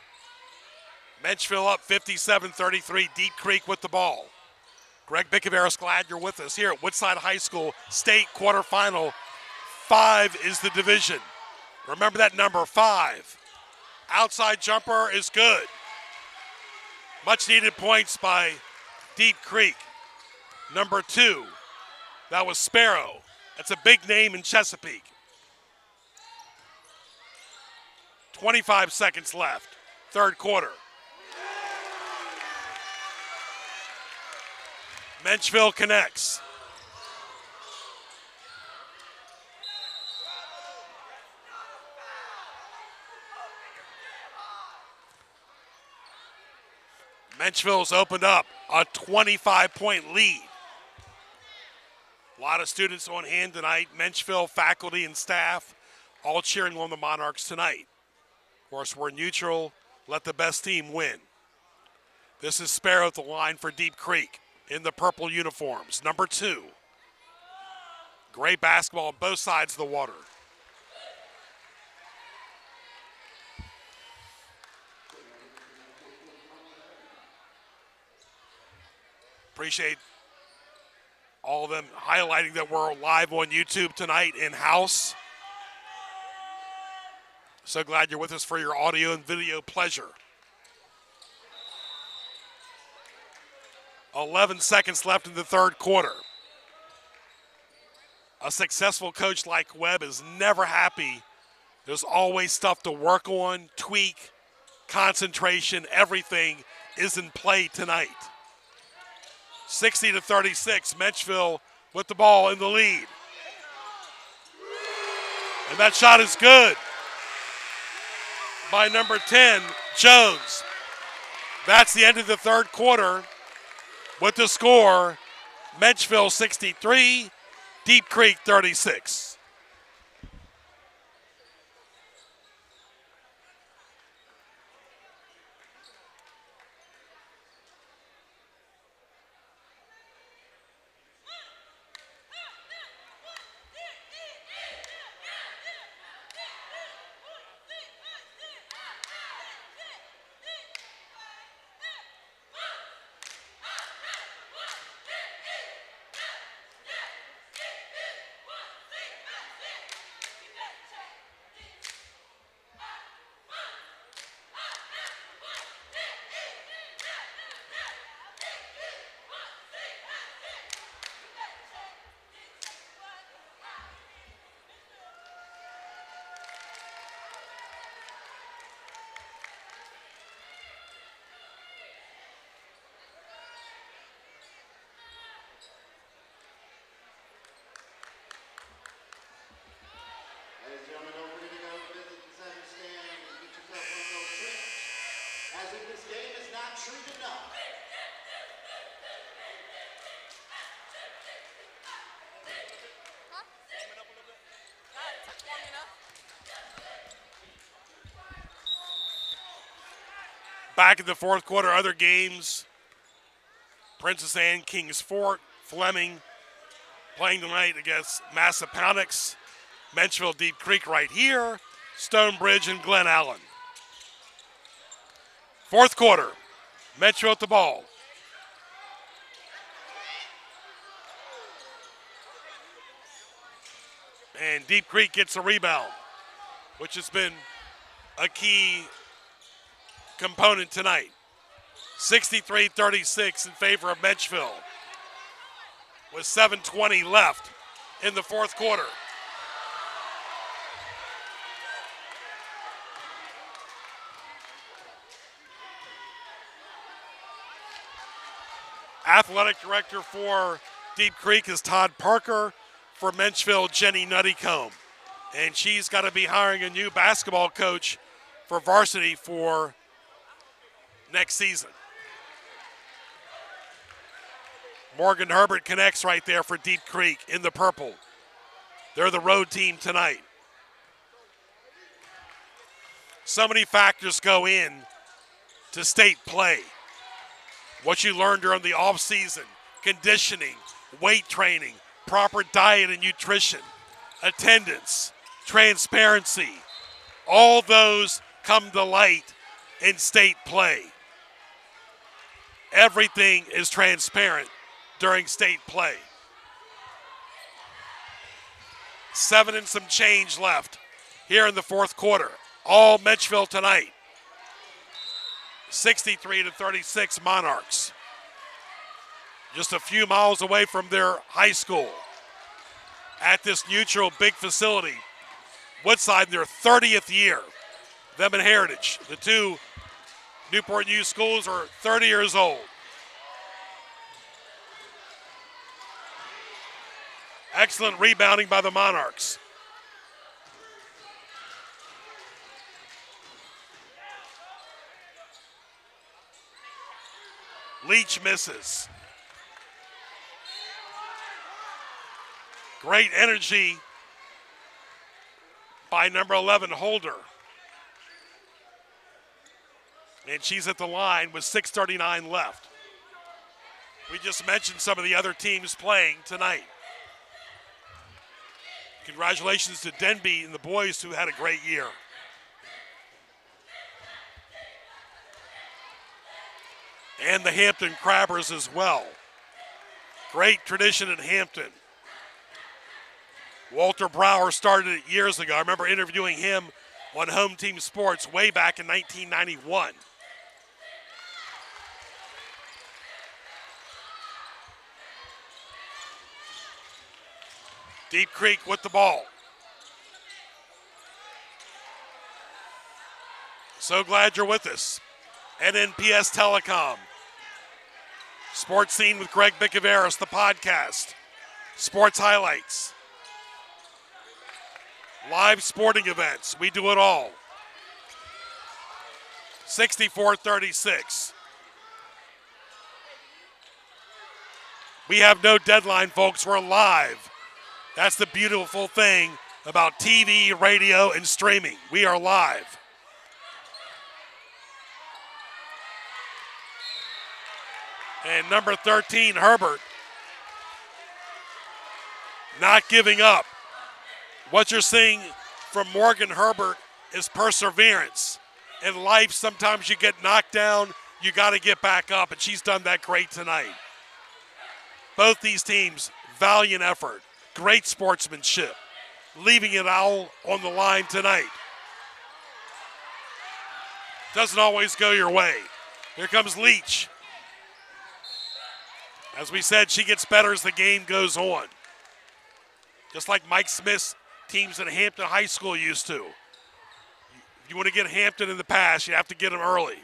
Menchville up 57-33. Deep Creek with the ball. Greg Bicaveras, glad you're with us here at Woodside High School State quarterfinal. 5 is the division. Remember that number, 5. Outside jumper is good. Much needed points by Deep Creek. Number 2, that was Sparrow. That's a big name in Chesapeake. 25 seconds left, third quarter. Menchville connects. Menchville's opened up a 25-point lead. A lot of students on hand tonight. Menchville faculty and staff all cheering on the Monarchs tonight. Of course, we're neutral. Let the best team win. This is Sparrow at the line for Deep Creek in the purple uniforms. Number 2. Great basketball on both sides of the water. Appreciate all of them highlighting that we're live on YouTube tonight in-house. So glad you're with us for your audio and video pleasure. 11 seconds left in the third quarter. A successful coach like Webb is never happy. There's always stuff to work on, tweak, concentration, everything is in play tonight. 60-36, Menchville with the ball in the lead. And that shot is good by number 10, Jones. That's the end of the third quarter with the score, Menchville 63, Deep Creek 36. Ladies and gentlemen, don't forget to go visit the center stand and get yourself one of those treats. As if this game is not treat enough. Back in the fourth quarter, other games. Princess Anne, Kings Fort, Fleming playing tonight against Massaponax. Menchville, Deep Creek right here. Stonebridge and Glen Allen. Fourth quarter, Menchville with the ball. And Deep Creek gets a rebound, which has been a key component tonight. 63-36 in favor of Menchville with 7:20 left in the fourth quarter. Athletic director for Deep Creek is Todd Parker. For Menchville, Jenny Nuttycomb. And she's got to be hiring a new basketball coach for varsity for next season. Morgan Herbert connects right there for Deep Creek in the purple. They're the road team tonight. So many factors go in to state play. What you learn during the off-season, conditioning, weight training, proper diet and nutrition, attendance, transparency. All those come to light in state play. Everything is transparent during state play. 7 and some change left here in the fourth quarter. All Menchville tonight. 63-36 Monarchs. Just a few miles away from their high school. At this neutral big facility. Woodside in their 30th year. Them and Heritage. The two Newport U schools are 30 years old. Excellent rebounding by the Monarchs. Leach misses. Great energy by number 11, Holder. And she's at the line with 6:39 left. We just mentioned some of the other teams playing tonight. Congratulations to Denby and the boys who had a great year. And the Hampton Crabbers as well. Great tradition in Hampton. Walter Brower started it years ago. I remember interviewing him on Home Team Sports way back in 1991. Deep Creek with the ball. So glad you're with us. NNPS Telecom. Sports Scene with Greg Bicaveras, the podcast. Sports highlights. Live sporting events. We do it all. 64-36. We have no deadline, folks. We're live. That's the beautiful thing about TV, radio, and streaming. We are live. And number 13, Herbert, not giving up. What you're seeing from Morgan Herbert is perseverance. In life, sometimes you get knocked down, you got to get back up, and she's done that great tonight. Both these teams, valiant effort, great sportsmanship, leaving it all on the line tonight. Doesn't always go your way. Here comes Leach. As we said, she gets better as the game goes on. Just like Mike Smith's teams at Hampton High School used to. If you want to get Hampton in the pass, you have to get them early.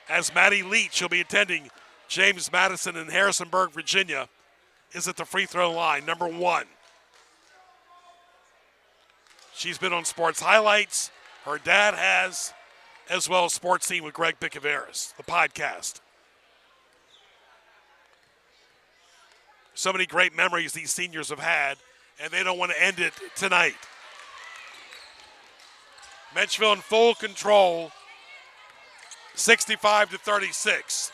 As Maddie Leach, will be attending James Madison in Harrisonburg, Virginia, is at the free throw line, number 1. She's been on Sports Highlights. Her dad has, as well as Sports Scene with Greg Bicaveras, the podcast. So many great memories these seniors have had, and they don't want to end it tonight. Menchville in full control, 65-36.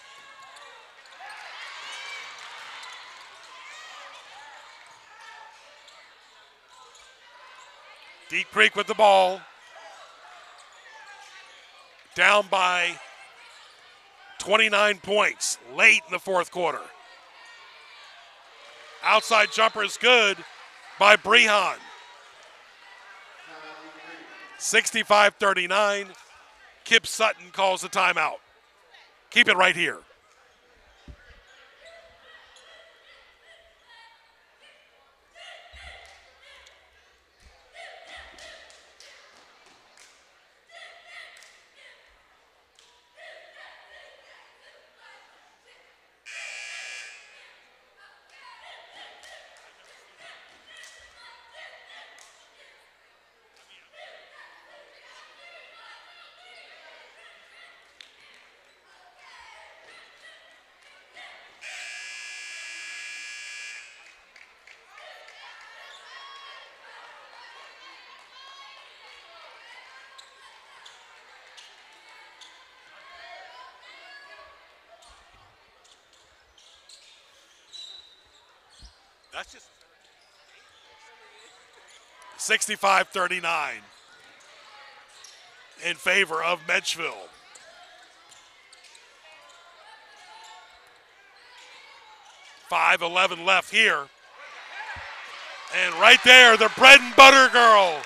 Deep Creek with the ball. Down by 29 points late in the fourth quarter. Outside jumper is good by Brehan. 65-39. Kip Sutton calls the timeout. Keep it right here. That's just 65-39 in favor of Menchville. .5:11 left here. And right there, the bread and butter girl.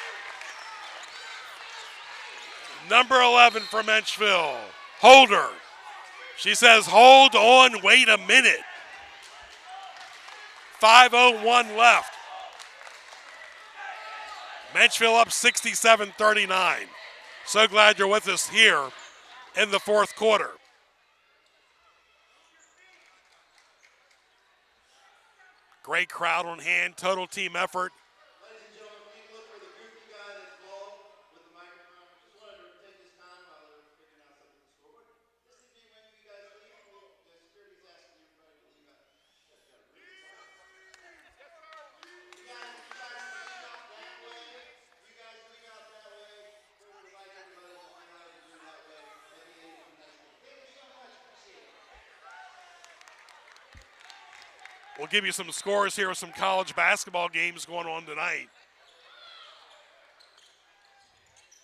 Number 11 for Menchville. Holder. She says, hold on, wait a minute. 5:01 left. Menchville up 67-39. So glad you're with us here in the fourth quarter. Great crowd on hand, total team effort. Ladies and gentlemen, you can look for the goofy guy that's bald with the microphone. Just wanted to take this time while they're figuring out something to score. Just to be when you guys leave, the security's asking everybody to leave out. You guys got a really time. You guys leave out that way. You guys leave out that way. We would like everybody to line out and do that way. That'd be a nice thing. Thank you so much. Appreciate it. We'll give you some scores here with some college basketball games going on tonight.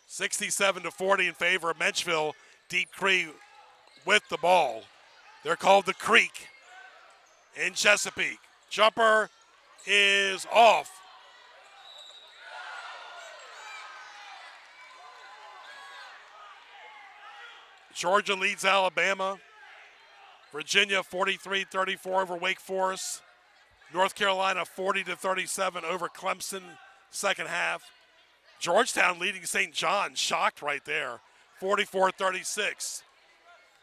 67-40 in favor of Menchville. Deep Creek with the ball. They're called the Creek in Chesapeake. Jumper is off. Georgia leads Alabama. Virginia 43-34 over Wake Forest. North Carolina 40-37 over Clemson, second half. Georgetown leading St. John, shocked right there, 44-36.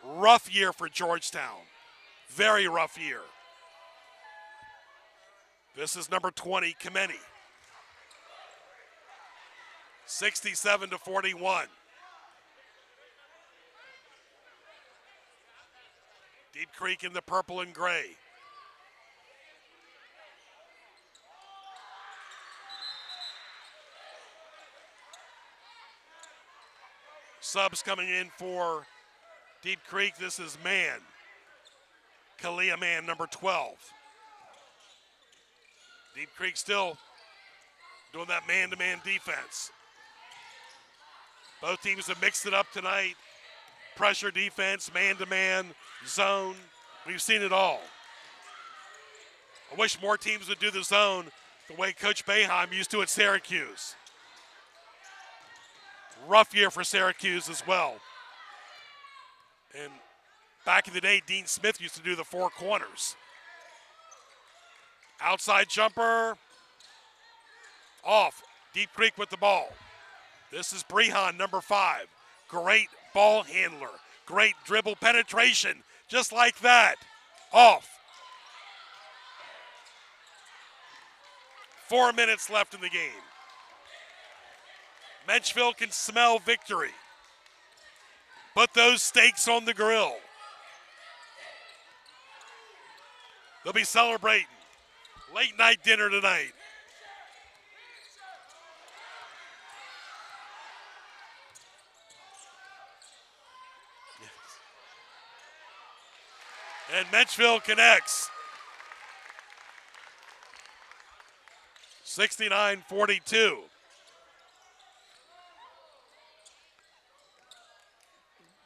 Rough year for Georgetown, very rough year. This is number 20, Kameni. 67-41. Deep Creek in the purple and gray. Subs coming in for Deep Creek. This is Mann. Kalia Mann, number 12. Deep Creek still doing that man-to-man defense. Both teams have mixed it up tonight. Pressure defense, man-to-man, zone. We've seen it all. I wish more teams would do the zone the way Coach Boeheim used to at Syracuse. Rough year for Syracuse as well. And back in the day, Dean Smith used to do the four corners. Outside jumper. Off. Deep Creek with the ball. This is Brehan, number 5. Great ball handler. Great dribble penetration. Just like that. Off. 4 minutes left in the game. Menchville can smell victory. Put those steaks on the grill. They'll be celebrating. Late night dinner tonight. And Menchville connects. 69-42.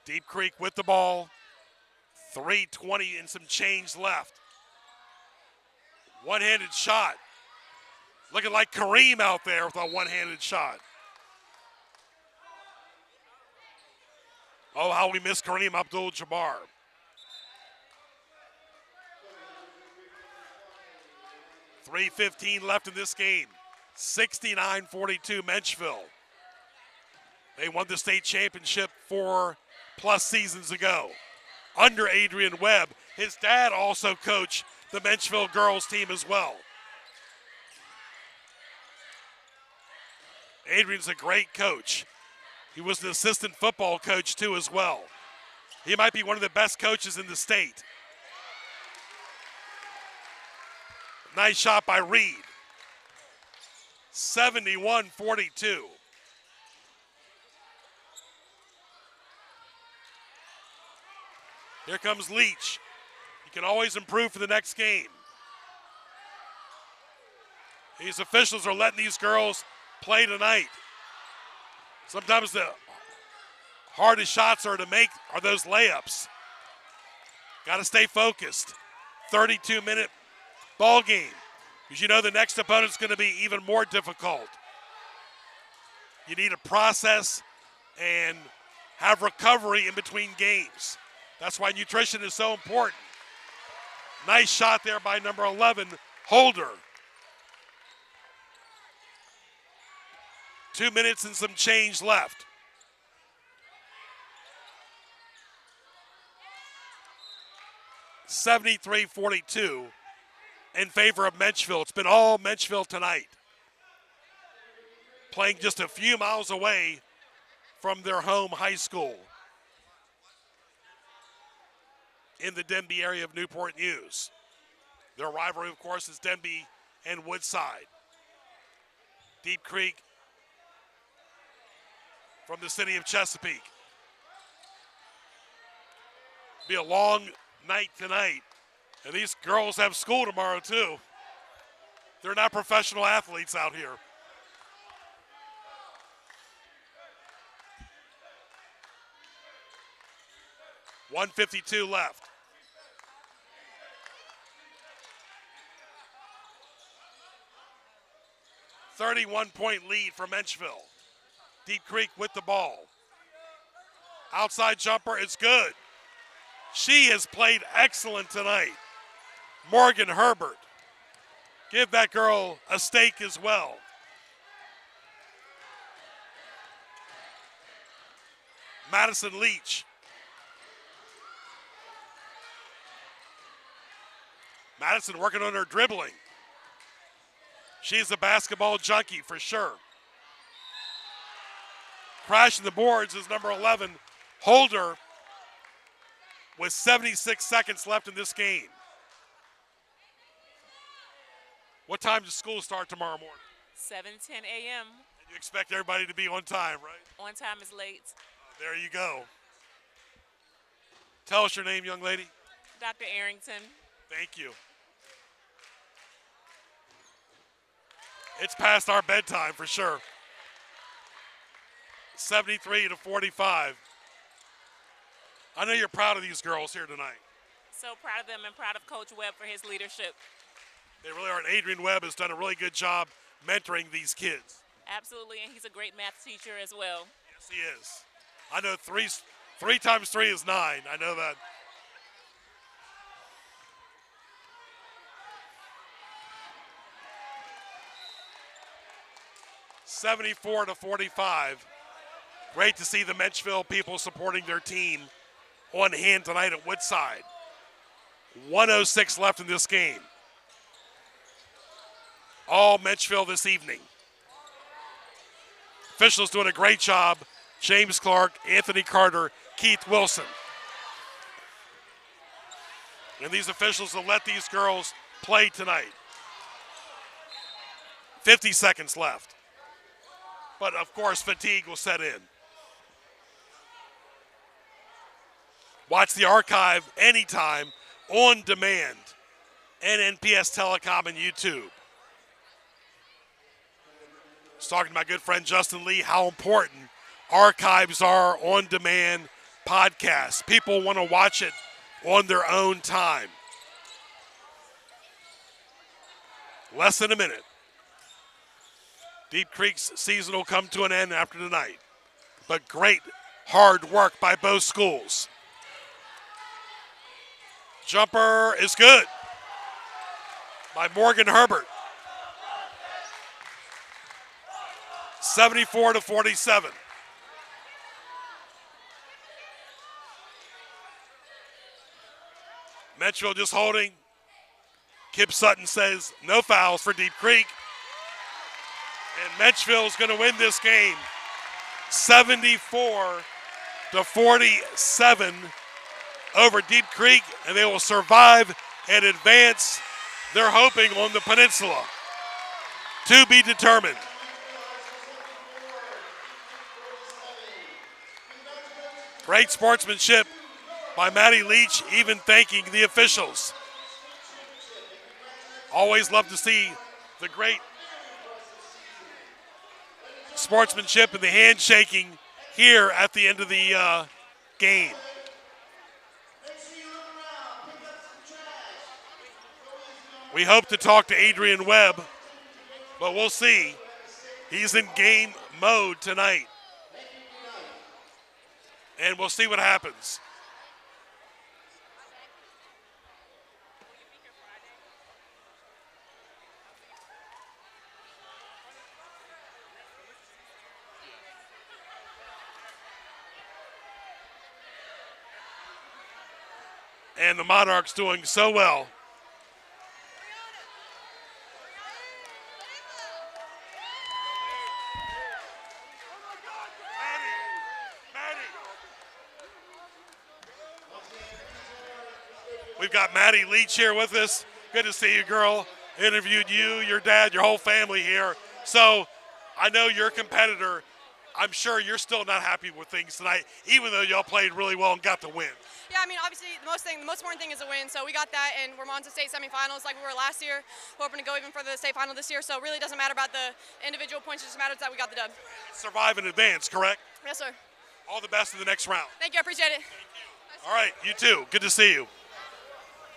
Deep Creek with the ball. 3:20 and some change left. One-handed shot. Looking like Kareem out there with a one-handed shot. Oh, how we miss Kareem Abdul-Jabbar. .315 left in this game. 69-42 Menchville. They won the state championship 4+ seasons ago under Adrian Webb. His dad also coached the Menchville girls team as well. Adrian's a great coach. He was an assistant football coach too as well. He might be one of the best coaches in the state. Nice shot by Reed. 71-42. Here comes Leach. He can always improve for the next game. These officials are letting these girls play tonight. Sometimes the hardest shots are to make are those layups. Got to stay focused. 32-minute ball game, because you know the next opponent's going to be even more difficult. You need to process and have recovery in between games. That's why nutrition is so important. Nice shot there by number 11, Holder. 2 minutes and some change left. (73-42) in favor of Menchville. It's been all Menchville tonight. Playing just a few miles away from their home high school in the Denby area of Newport News. Their rivalry, of course, is Denby and Woodside. Deep Creek from the city of Chesapeake. Be a long night tonight. And these girls have school tomorrow, too. They're not professional athletes out here. .152 left. .31-point lead for Menchville. Deep Creek with the ball. Outside jumper, it's good. She has played excellent tonight. Morgan Herbert. Give that girl a steak as well. Madison Leach. Madison working on her dribbling. She's a basketball junkie for sure. Crashing the boards is number 11, Holder, with 76 seconds left in this game. What time does school start tomorrow morning? 7:10 a.m. And you expect everybody to be on time, right? On time is late. There you go. Tell us your name, young lady. Dr. Arrington. Thank you. It's past our bedtime for sure. 73-45. I know you're proud of these girls here tonight. So proud of them and proud of Coach Webb for his leadership. They really are. And Adrian Webb has done a really good job mentoring these kids. Absolutely, and he's a great math teacher as well. Yes, he is. I know three times 3 is 9. I know that. $74-45. Great to see the Menchville people supporting their team on hand tonight at Woodside. 1:06 left in this game. All Menchville this evening. Officials doing a great job. James Clark, Anthony Carter, Keith Wilson. And these officials will let these girls play tonight. 50 seconds left. But of course, fatigue will set in. Watch the archive anytime, on demand. NNPS Telecom and YouTube. I was talking to my good friend Justin Lee how important archives are, on demand podcasts. People want to watch it on their own time. Less than a minute. Deep Creek's season will come to an end after tonight. But great hard work by both schools. Jumper is good by Morgan Herbert. 74-47. Menchville just holding. Kip Sutton says no fouls for Deep Creek. And Menchville is going to win this game 74-47 over Deep Creek, and they will survive and advance. They're hoping on the peninsula. To be determined. Great sportsmanship by Maddie Leach, even thanking the officials. Always love to see the great sportsmanship and the handshaking here at the end of the game. We hope to talk to Adrian Webb, but we'll see. He's in game mode tonight. And we'll see what happens. And the Monarchs doing so well. We've got Maddie Leach here with us. Good to see you, girl. Interviewed you, your dad, your whole family here. So I know you're a competitor. I'm sure you're still not happy with things tonight, even though y'all played really well and got the win. Yeah, I mean, obviously, the most important thing is a win. So we got that, and we're on to state semifinals like we were last year. We're hoping to go even further to the state final this year. So it really doesn't matter about the individual points. It just matters that we got the dub. Survive in advance, correct? Yes, sir. All the best in the next round. Thank you. I appreciate it. All right, you too. Good to see you.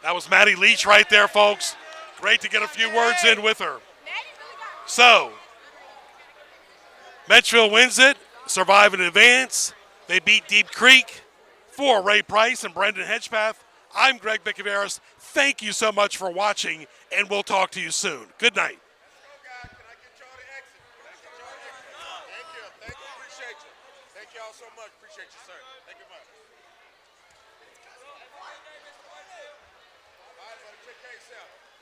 That was Maddie Leach right there, folks. Great to get a few words in with her. So, Menchville wins it, survive in advance. They beat Deep Creek. For Ray Price and Brendan Hedgepath, I'm Greg Bicaveras. Thank you so much for watching, and we'll talk to you soon. Good night. Let's go, guys. Can I get y'all to exit? Can I get y'all to exit? Thank you. Thank you. Appreciate you. Thank y'all so much. Appreciate you, sir. Thank you much. All right, buddy. Take care of yourself.